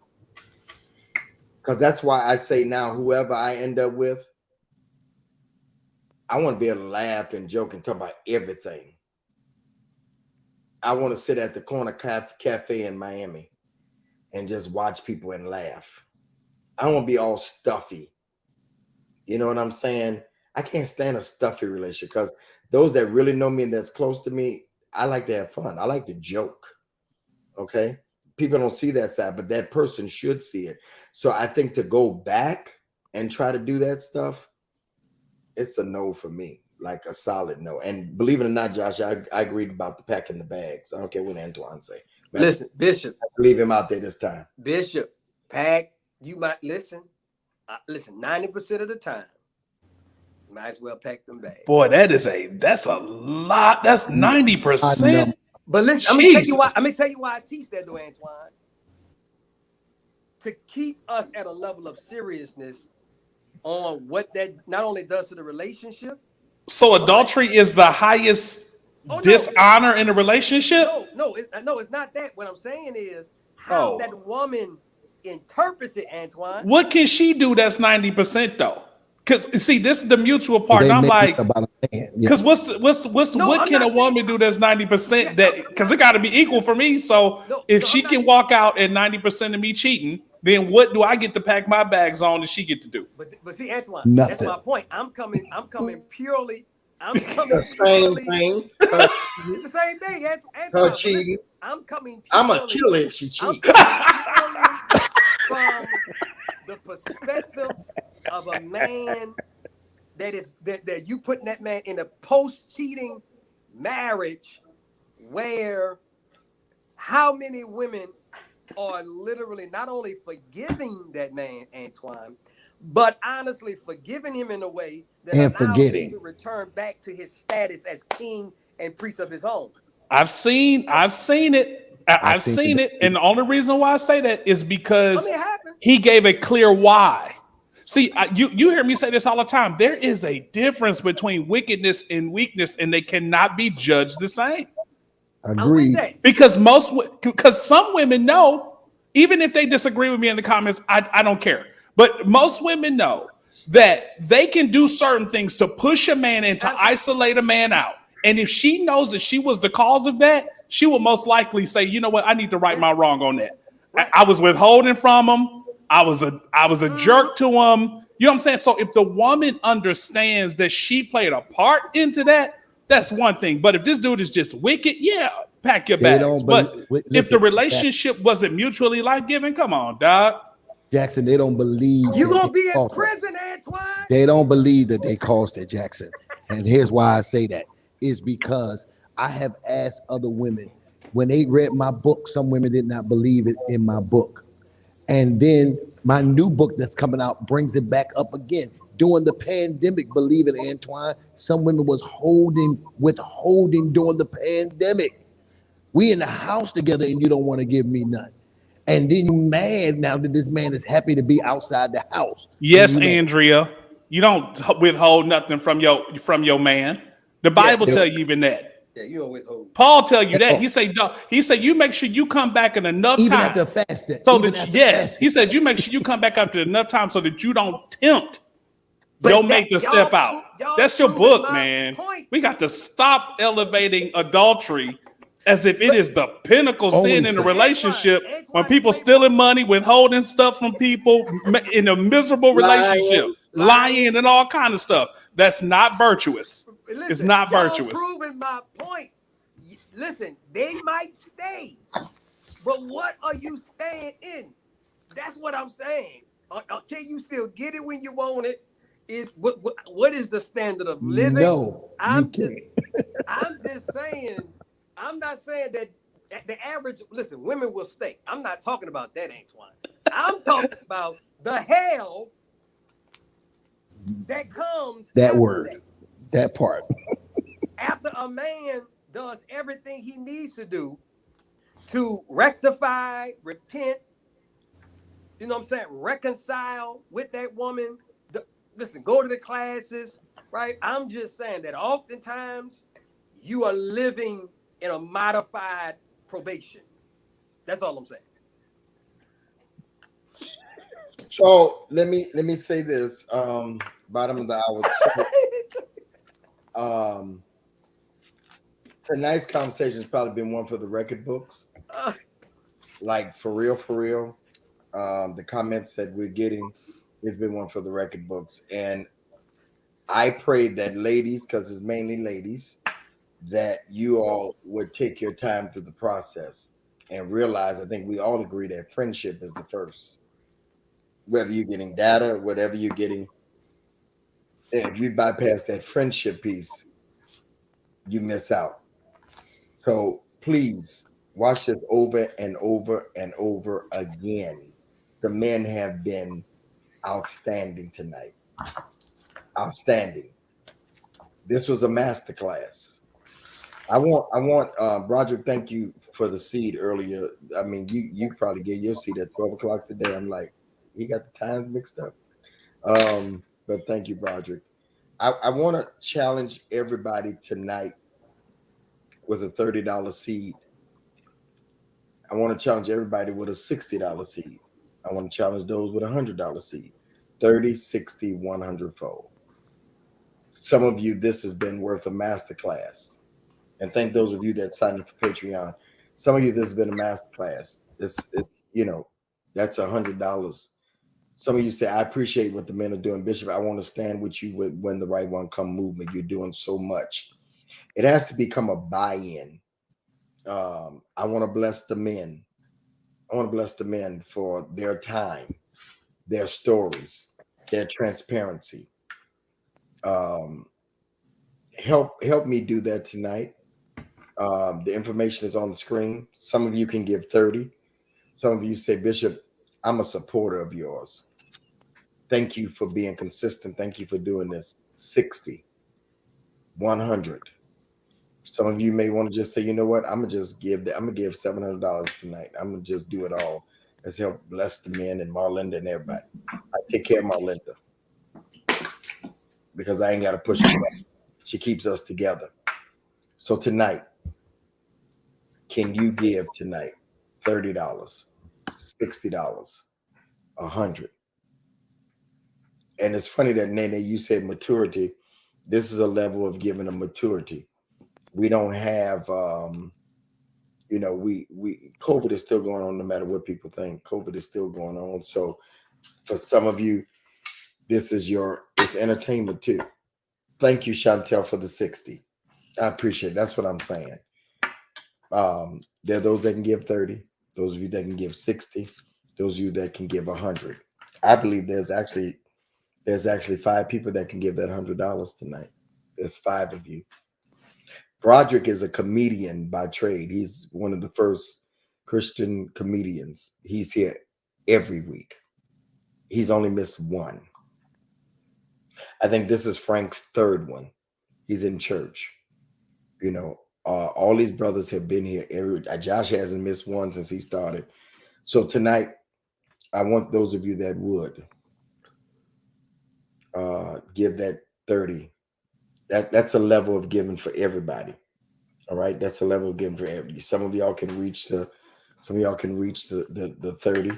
because that's why I say now, whoever I end up with, I want to be able to laugh and joke and talk about everything. I want to sit at the corner cafe in Miami and just watch people and laugh. I don't want to be all stuffy. You know what I'm saying? I can't stand a stuffy relationship, because those that really know me and that's close to me, I like to have fun. I like to joke. Okay? People don't see that side, but that person should see it. So I think to go back and try to do that stuff, it's a no for me, like a solid no. And believe it or not, Josh, I agreed about the packing the bags. I don't care what Antoine say. Man, listen, Bishop. Leave him out there this time. Bishop, pack, you might listen. Listen, 90% of the time, you might as well pack them bags. Boy, that's a lot. That's 90%. But listen, I'm gonna tell you why I teach that though, Antoine. To keep us at a level of seriousness on what that not only does to the relationship. So adultery is the highest dishonor in a relationship? No, it's not that. What I'm saying is how that woman interprets it, Antoine. What can she do that's 90% though? Because see, this is the mutual part. And I'm like, because what can a woman do that's 90%? That because it got to be equal for me. So if she can walk out at 90% of me cheating, then what do I get to pack my bags on and she get to do? But see, Antoine, that's my point. I'm coming purely. The same thing. It's the same thing, Antoine. Her cheating. I'm coming. I'm a killer if she cheats. From the perspective of a man that you putting that man in a post-cheating marriage, where how many women are literally not only forgiving that man, Antoine, but honestly forgiving him in a way that allows him to return back to his status as king and priest of his home. I've seen it. I've seen it. And the only reason why I say that is because he gave a clear why. See, you hear me say this all the time. There is a difference between wickedness and weakness, and they cannot be judged the same. Agreed. Because some women know, even if they disagree with me in the comments, I don't care. But most women know that they can do certain things to push a man and to isolate a man out. And if she knows that she was the cause of that, she will most likely say, you know what, I need to right my wrong on that. I was withholding from him. I was a jerk to him. You know what I'm saying? So if the woman understands that she played a part into that, that's one thing. But if this dude is just wicked, yeah, pack your They bags. don't But listen, if the relationship wasn't mutually life-giving, come on, dog. Jackson, they don't believe You that gonna they be in caused that. prison, Antoine? They don't believe that they caused it, Jackson. And here's why I say that is because I have asked other women when they read my book. Some women did not believe it in my book, and then my new book that's coming out brings it back up again. During the pandemic, believe it, Antoine, some women was withholding during the pandemic. We in the house together and you don't want to give me none. And then you mad now that this man is happy to be outside the house. Yes, And you Andrea, you don't withhold nothing from your man. The Bible tell you even that. Yeah, you don't withhold. Paul tell you that. He said you make sure you come back in enough even time. after fasting. So even that after yes, fasting. he said you make sure you come back after enough time so that you don't tempt But your that- mate to y'all step out. y'all That's your proving book, my man. point. We got to stop elevating adultery as if it is the pinnacle sin in a sin. relationship. Antoine, When people Antoine, stealing money, withholding stuff from people in a miserable relationship, lying and all kind of stuff. That's not virtuous. Listen, It's not y'all virtuous. proving my point. Listen, they might stay, but what are you staying in? That's what I'm saying. Can you still get it when you want it? Is what is the standard of living? No, I'm just saying. I'm not saying that the average. Listen, women will stay. I'm not talking about that, Antoine. I'm talking about the hell that comes. that after word, that part. After a man does everything he needs to do to rectify, repent, you know what I'm saying, reconcile with that woman, listen, go to the classes, right? I'm just saying that oftentimes you are living in a modified probation. That's all I'm saying. So let me say this. Bottom of the hour. Tonight's conversation has probably been one for the record books. Like for real. The comments that we're getting has been one for the record books. And I pray that ladies, because it's mainly ladies, that you all would take your time through the process and realize, I think we all agree that friendship is the first. Whether you're getting data, whatever you're getting, if you bypass that friendship piece, you miss out. So please watch this over and over and over again. The men have been outstanding tonight. Outstanding. This was a masterclass. I want Broderick, thank you for the seed earlier. I mean, you probably gave your seed at 12 o'clock today. I'm like, he got the times mixed up. But thank you, Broderick. I want to challenge everybody tonight with a $30 seed. I want to challenge everybody with a $60 seed. I want to challenge those with a $100 seed. 30, 60, 100 fold. Some of you, this has been worth a masterclass. And thank those of you that signed up for Patreon. Some of you, this has been a masterclass. It's that's $100. Some of you say, I appreciate what the men are doing. Bishop, I want to stand with you when the right one come movement. You're doing so much. It has to become a buy-in. I want to bless the men. I want to bless the men for their time, their stories, their transparency. Help me do that tonight. The information is on the screen. Some of you can give 30. Some of you say, Bishop, I'm a supporter of yours. Thank you for being consistent. Thank you for doing this. 60, 100. Some of you may want to just say, you know what? I'm gonna give $700 tonight. I'm gonna just do it all. Let's help bless the men and Marlinda and everybody. I take care of Marlinda because I ain't got to push her. She keeps us together. So tonight, can you give tonight $30, $60, $100? And it's funny that Nene, you said maturity. This is a level of giving a maturity. We don't have, COVID is still going on no matter what people think. COVID is still going on. So for some of you, it's entertainment too. Thank you, Chantel, for the 60. I appreciate it. That's what I'm saying. There are those that can give 30, those of you that can give 60, those of you that can give 100. I believe there's actually 5 people that can give that $100 tonight. There's 5 of you. Broderick is a comedian by trade. He's one of the first Christian comedians. He's here every week. He's only missed one. I think this is Frank's 3rd one. He's in church. You know, all these brothers have been here. Josh hasn't missed one since he started. So tonight, I want those of you that would give that 30. That's a level of giving for everybody. All right, that's a level of giving for everybody. Some of y'all can reach the 30.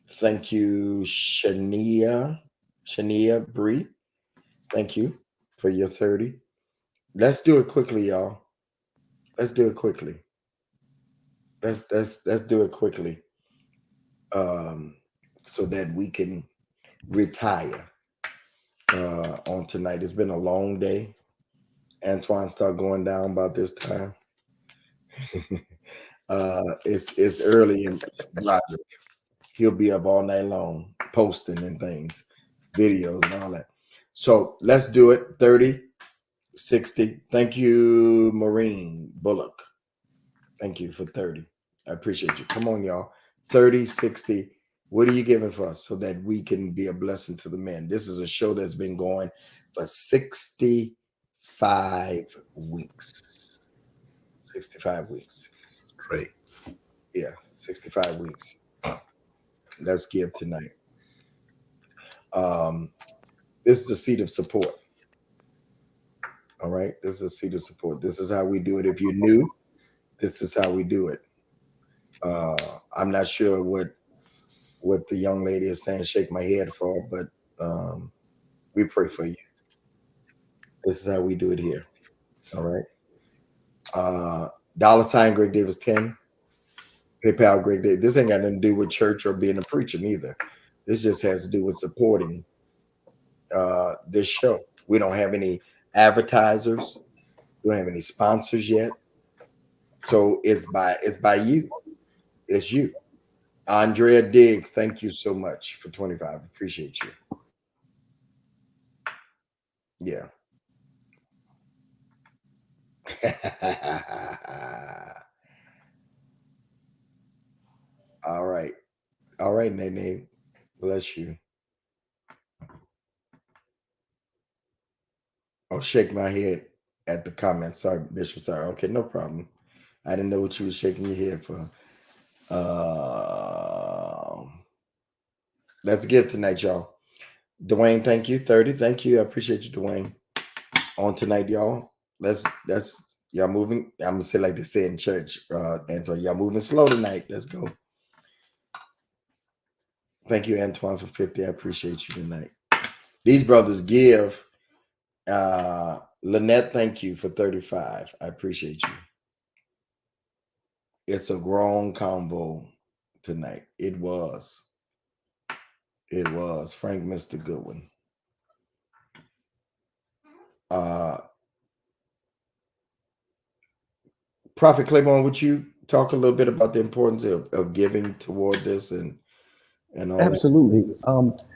Thank you, Shania Bree. Thank you for your 30. Let's do it quickly, y'all. Let's do it quickly. Let's do it quickly. So that we can retire on tonight. It's been a long day. Antoine start going down about this time. It's early in Roger. He'll be up all night long posting and things, videos and all that. So let's do it. 30, 60. Thank you, Maureen Bullock. Thank you for 30. I appreciate you. Come on, y'all. 30, 60. What are you giving for us so that we can be a blessing to the men? This is a show that's been going for 65 weeks. 65 weeks. Great. Yeah, 65 weeks. Let's give tonight. This is a seat of support. All right. This is a seat of support. This is how we do it. If you're new, this is how we do it. I'm not sure what the young lady is saying, shake my head for, but we pray for you. This is how we do it here. All right. $ Greg Davis 10. PayPal Greg Davis. This ain't got nothing to do with church or being a preacher neither. This just has to do with supporting this show. We don't have any advertisers. We don't have any sponsors yet. So it's by you. It's you. Andrea Diggs, thank you so much for 25. Appreciate you. Yeah. All right. All right, Nene. Bless you. Oh, shake my head at the comments. Sorry, Bishop. Sorry. Okay, no problem. I didn't know what you were shaking your head for. Let's give tonight, y'all. Dwayne, thank you. 30. Thank you. I appreciate you, Dwayne. On tonight, y'all. That's y'all moving. I'm gonna say like they say in church, Antoine. Y'all moving slow tonight. Let's go. Thank you, Antoine, for 50. I appreciate you tonight. These brothers give. Lynette, thank you for 35. I appreciate you. It's a grown convo tonight. It was. Frank missed a good one. Prophet Claiborne, would you talk a little bit about the importance of giving toward this and all Absolutely.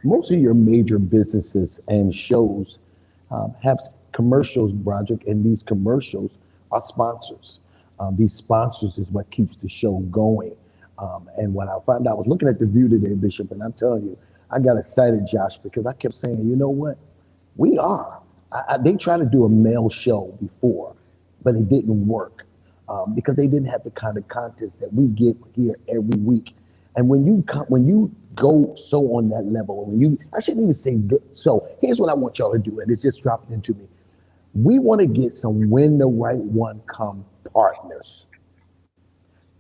Most of your major businesses and shows have commercials, Broderick, and these commercials are sponsors. These sponsors is what keeps the show going. And when I found out, I was looking at the view today, Bishop, and I'm telling you, I got excited, Josh, because I kept saying, you know what? We are. They tried to do a male show before, but it didn't work because they didn't have the kind of content that we get here every week. And when you go so on that level, I shouldn't even say so. Here's what I want y'all to do, and it's just dropped into me. We want to get some when the right one come partners.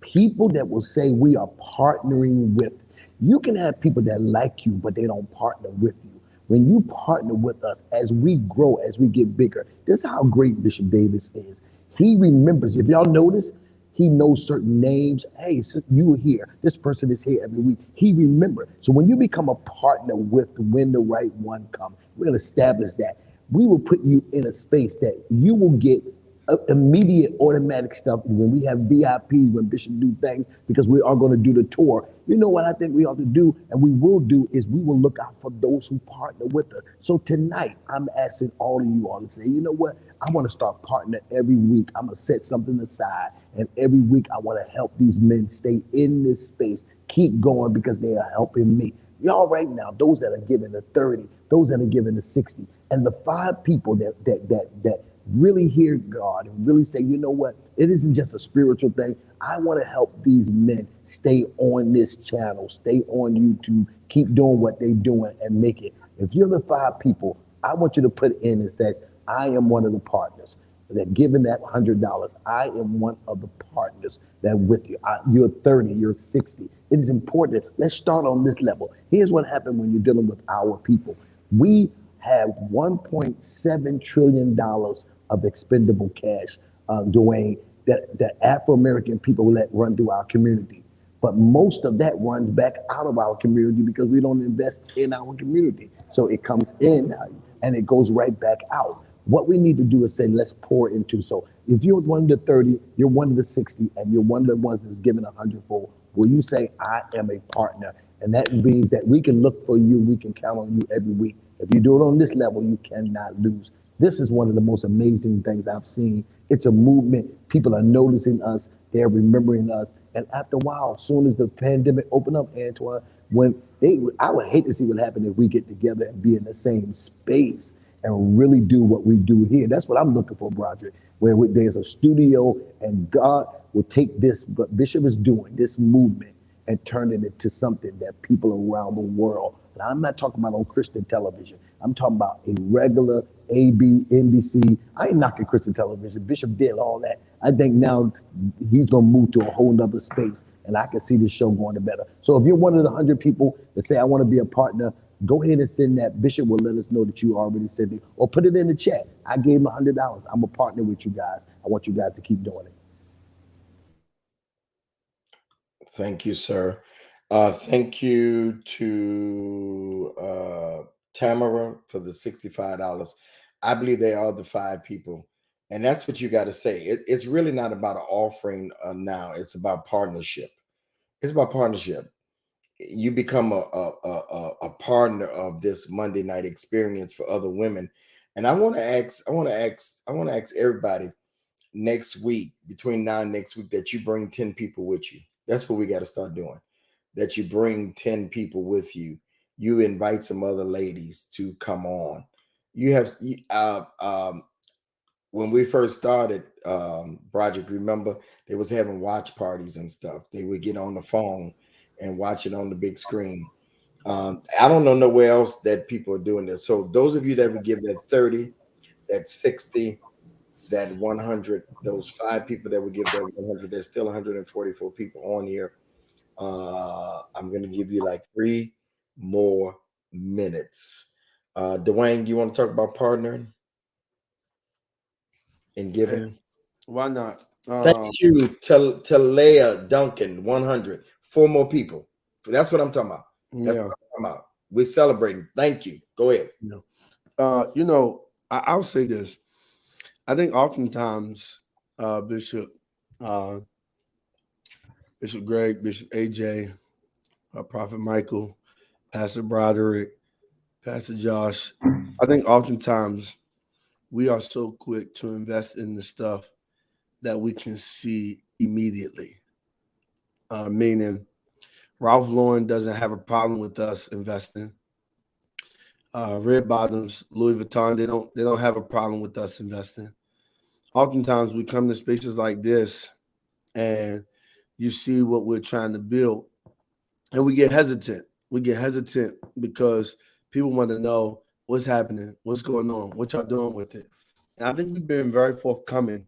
People that will say we are partnering with. You can have people that like you, but they don't partner with you. When you partner with us, as we grow, as we get bigger, this is how great Bishop Davis is. He remembers. If y'all notice, he knows certain names. Hey, so you were here. This person is here every week. He remembers. So when you become a partner with when the right one comes, we're going to establish that. We will put you in a space that you will get immediate automatic stuff when we have VIPs, when Bishop do things, because we are going to do the tour. You know what I think we ought to do, and we will do, is we will look out for those who partner with us. So tonight, I'm asking all of you all to say, you know what? I want to start partnering every week. I'm going to set something aside, and every week I want to help these men stay in this space, keep going, because they are helping me. Y'all right now, those that are giving the 30, those that are giving the 60, and the 5 people that really hear God and really say, you know what, it isn't just a spiritual thing. I want to help these men stay on this channel, stay on YouTube, keep doing what they're doing and make it. If you're the 5 people, I want you to put in and says, I am one of the partners that giving that $100. I am one of the partners that with you. You're 30, you're 60. It is important. Let's start on this level. Here's what happened when you're dealing with our people. We have $1.7 trillion of expendable cash, Dwayne, that Afro-American people let run through our community. But most of that runs back out of our community because we don't invest in our community. So it comes in and it goes right back out. What we need to do is say, let's pour into. So if you're one of the 30, you're one of the 60, and you're one of the ones that's given 100-fold, will you say, I am a partner? And that means that we can look for you, we can count on you every week. If you do it on this level, you cannot lose. This is one of the most amazing things I've seen. It's a movement. People are noticing us. They're remembering us. And after a while, as soon as the pandemic opened up, Antoine, I would hate to see what happened if we get together and be in the same space and really do what we do here. That's what I'm looking for, Broderick, where there's a studio and God will take this, what Bishop is doing, this movement, and turn it into something that people around the world, and I'm not talking about on Christian television, I'm talking about a regular AB, NBC. I ain't knocking Christian television. Bishop did all that. I think now he's going to move to a whole nother space, and I can see this show going to better. So if you're one of the 100 people that say, I want to be a partner, go ahead and send that. Bishop will let us know that you already sent it, or put it in the chat. I gave him $100. I'm a partner with you guys. I want you guys to keep doing it. Thank you, sir. Thank you to Tamara for the $65. I believe they are the 5 people. And that's what you got to say. It's really not about an offering now. It's about partnership. It's about partnership. You become a partner of this Monday night experience for other women. And I want to ask everybody next week, between now and next week, that you bring 10 people with you. That's what we got to start doing. That you bring 10 people with you. You invite some other ladies to come on. You have when we first started, Broderick, remember they was having watch parties and stuff. They would get on the phone and watch it on the big screen. I don't know nowhere else that people are doing this. So those of you that would give that 30, that 60, that 100, those 5 people that would give that 100, there's still 144 people on here. I'm going to give you like 3 more minutes. Dwayne, do you want to talk about partnering and giving? Why not? Thank you, Talea Duncan, 100. 4 more people. That's what I'm talking about. That's what I'm talking about. We're celebrating. Thank you. Go ahead. I'll say this. I think oftentimes, Bishop Greg, Bishop AJ, Prophet Michael, Pastor Broderick, Pastor Josh, I think oftentimes we are so quick to invest in the stuff that we can see immediately. Meaning, Ralph Lauren doesn't have a problem with us investing. Red Bottoms, Louis Vuitton, they don't have a problem with us investing. Oftentimes we come to spaces like this and you see what we're trying to build and we get hesitant. We get hesitant because people want to know what's happening, what's going on, what y'all doing with it. And I think we've been very forthcoming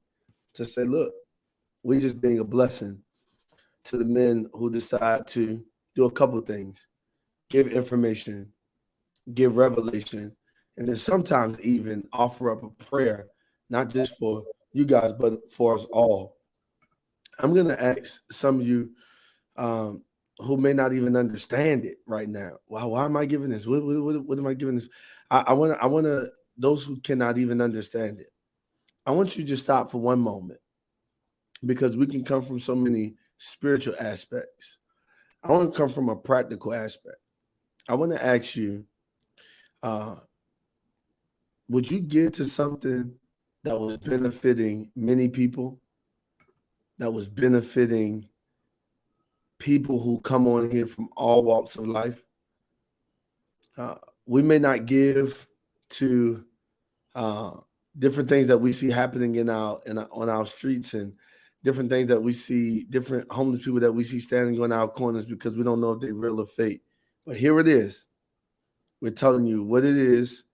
to say, look, we're just being a blessing to the men who decide to do a couple of things, give information, give revelation, and then sometimes even offer up a prayer, not just for you guys, but for us all. I'm going to ask some of you who may not even understand it right now. Wow, why am I giving this? What am I giving this? I want to those who cannot even understand it. I want you to just stop for one moment, because we can come from so many spiritual aspects. I want to come from a practical aspect. I want to ask you, would you give to something that was benefiting many people, that was benefiting people who come on here from all walks of life? We may not give to different things that we see happening on our streets, and different things that we see, different homeless people that we see standing on our corners, because we don't know if they're real or fake. But here it is. We're telling you what it is,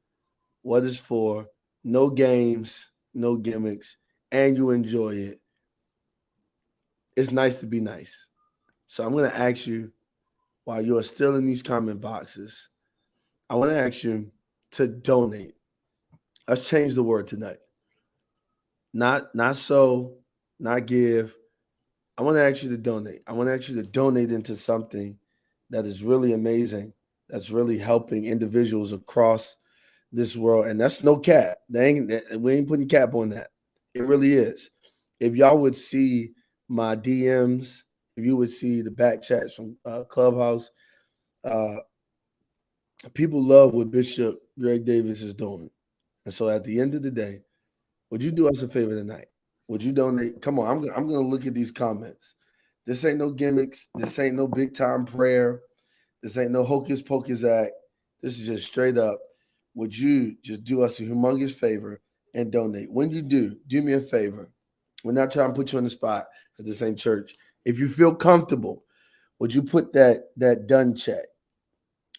what it's for, no games, no gimmicks, and you enjoy it. It's nice to be nice. So I'm going to ask you, while you are still in these comment boxes, I want to ask you to donate. Let's change the word tonight. Not sow, not give. I want to ask you to donate. I want to ask you to donate into something that is really amazing, that's really helping individuals across this world. And that's no cap. We ain't putting cap on that. It really is. If y'all would see my DMs, if you would see the back chats from Clubhouse, people love what Bishop Greg Davis is doing. And so at the end of the day, would you do us a favor tonight? Would you donate? Come on, I'm going to look at these comments. This ain't no gimmicks. This ain't no big time prayer. This ain't no hocus pocus act. This is just straight up. Would you just do us a humongous favor and donate? When you do me a favor. We're not trying to put you on the spot at this ain't church. If you feel comfortable, would you put that done check?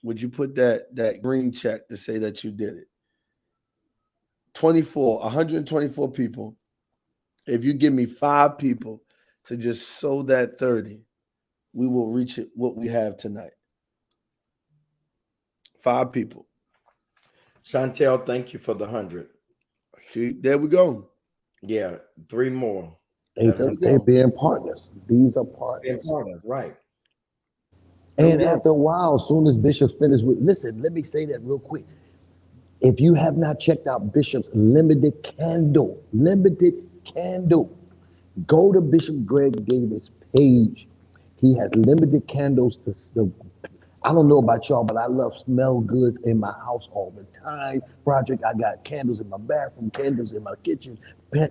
Would you put that green check to say that you did it? 124 people. If you give me 5 people to just sow that 30, we will reach it, what we have tonight. 5 people. Chantel, thank you for the 100. See, there we go. Yeah, 3 more. They being partners. These are partners. Being partners, right. And after a while, as soon as Bishop's finished with, listen, let me say that real quick. If you have not checked out Bishop's limited candle, go to Bishop Greg Davis' page. He has limited candles I don't know about y'all, but I love smell goods in my house all the time. Project, I got candles in my bathroom, candles in my kitchen,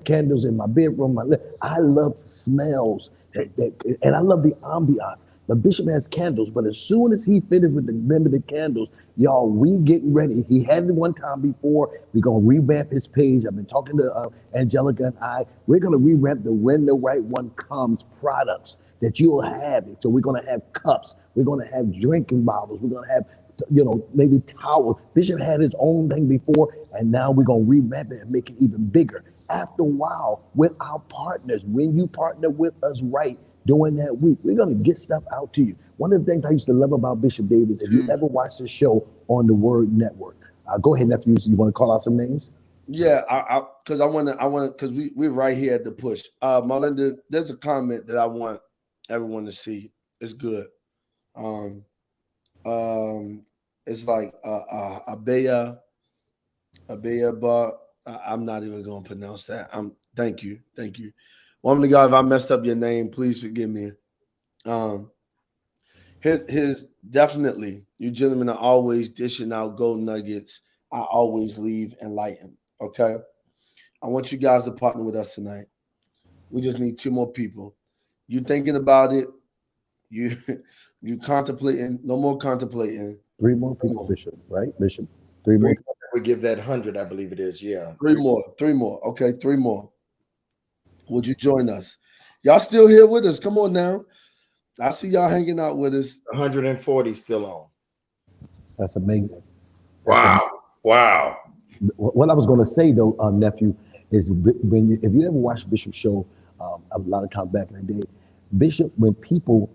candles in my bedroom. I love smells, and I love the ambiance. The Bishop has candles, but as soon as he finished with the limited candles, y'all, we getting ready. He had it one time before. We're going to revamp his page. I've been talking to Angelica and we're going to revamp the When the Right One Comes products that you'll have it. So we're going to have cups. We're going to have drinking bottles. We're going to have, maybe towels. Bishop had his own thing before, and now we're going to revamp it and make it even bigger. After a while, with our partners, when you partner with us right during that week, we're going to get stuff out to you. One of the things I used to love about Bishop Davis, if you ever watch the show on the Word Network, go ahead, nephew. You want to call out some names? Yeah, because I want because we're right here at the push. Melinda, there's a comment that I want everyone to see. It's good. It's like Abaya, but I'm not even going to pronounce that. Thank you. Woman of God, if I messed up your name, please forgive me. Here's definitely, you gentlemen are always dishing out gold nuggets. I always leave enlightened. Okay, I want you guys to partner with us tonight. We just need 2 more people. You thinking about it? You contemplating? No more contemplating. 3 more people, Bishop. Right, Bishop? 3 more. We give that 100, I believe it is. Yeah. 3 more. Okay, 3 more. Would you join us? Y'all still here with us? Come on now. I see y'all hanging out with us. 140 still on. That's amazing. Wow. What I was going to say though, nephew, is if you ever watched Bishop's show, a lot of times back in the day, Bishop, when people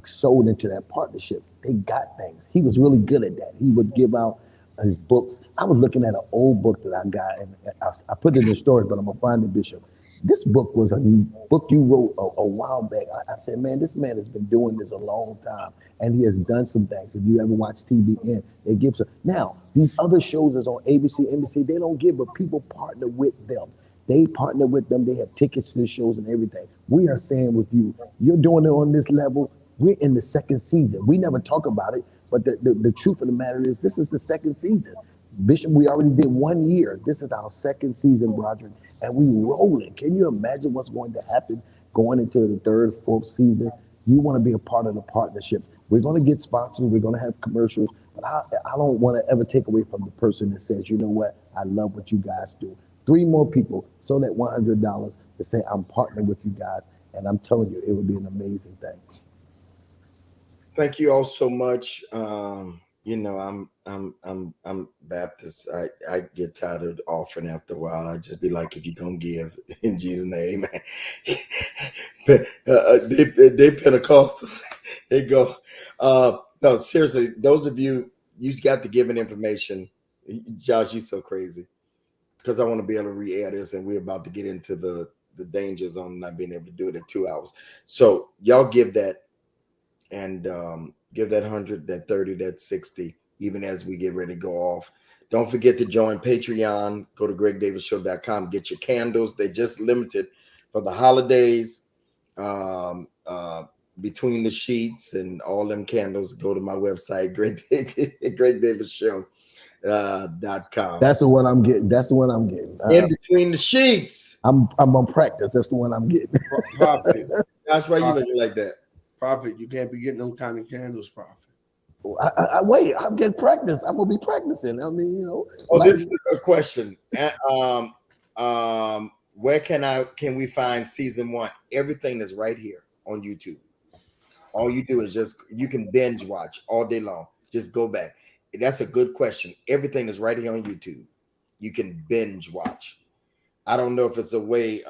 sold into that partnership, they got things. He was really good at that. He would give out his books. I was looking at an old book that I got, and I put it in the storage, but I'm gonna find it, Bishop. This book was a book you wrote a while back. I said, man, this man has been doing this a long time, and he has done some things. If you ever watch TBN, it gives. Now, these other shows that's on ABC, NBC, they don't give, but people partner with them. They partner with them. They have tickets to the shows and everything. We are saying with you, you're doing it on this level. We're in the second season. We never talk about it, but the truth of the matter is this is the second season. Bishop, we already did 1 year. This is our second season, Broderick, and we rolling. Can you imagine what's going to happen going into the third, fourth season? You want to be a part of the partnerships. We're going to get sponsors. We're going to have commercials. But I don't want to ever take away from the person that says, you know what, I love what you guys do. 3 more people, so that $100 to say, I'm partnering with you guys. And I'm telling you, it would be an amazing thing. Thank you all so much. You know, I'm Baptist. I get tired of offering after a while. I just be like, if you don't give in Jesus' name, they Pentecostal. They go. No, seriously, those of you got the giving information. Josh, you so crazy because I want to be able to re-air this, and we're about to get into the danger zone, not being able to do it at 2 hours. So y'all give that. And give that 100, that 30, that 60, even as we get ready to go off. Don't forget to join Patreon. Go to gregdavisshow.com. Get your candles. They're just limited for the holidays. Between the sheets and all them candles, go to my website, gregdavisshow.com. That's the one I'm getting. That's the one I'm getting. In between the sheets. I'm on practice. That's the one I'm getting. Prophet. That's why you looking like that. Prophet, you can't be getting them kind of candles, Prophet. I wait. I'm getting practice. I'm gonna be practicing. I mean, you know. Oh, this is a question. Where can we find season 1? Everything is right here on YouTube. All you do is you can binge watch all day long. Just go back. That's a good question. Everything is right here on YouTube. You can binge watch. I don't know if it's a way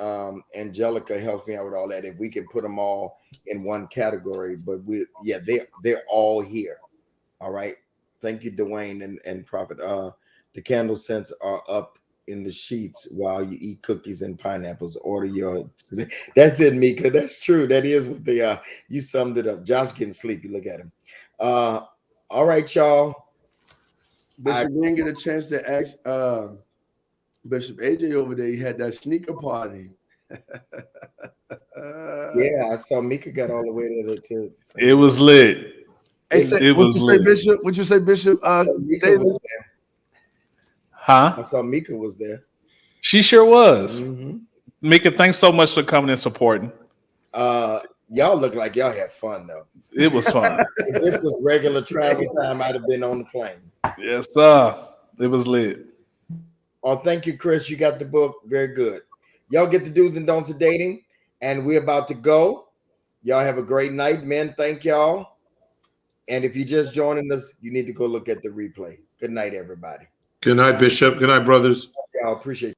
Angelica helped me out with all that. If we can put them all in one category, but they're all here. All right. Thank you, Dwayne and Prophet. The candle scents are up in the sheets while you eat cookies and pineapples. Order your. That's it, Mika. That's true. That is what they are. You summed it up. Josh getting sleepy. Look at him. All right, y'all. Bishop didn't get a chance to ask Bishop AJ over there. He had that sneaker party. Yeah, I saw Mika got all the way to It was lit. Hey, What you say, Bishop? What you say, Bishop? David? Huh? I saw Mika was there. She sure was. Mm-hmm. Mika, thanks so much for coming and supporting. Y'all look like y'all had fun though. It was fun. If this was regular travel time, I'd have been on the plane. Yes, sir. It was lit. Oh, thank you, Chris. You got the book. Very good. Y'all get the do's and don'ts of dating, and we're about to go. Y'all have a great night, men. Thank y'all. And if you're just joining us, you need to go look at the replay. Good night, everybody. Good night, Bishop. Good night, brothers. Y'all appreciate it.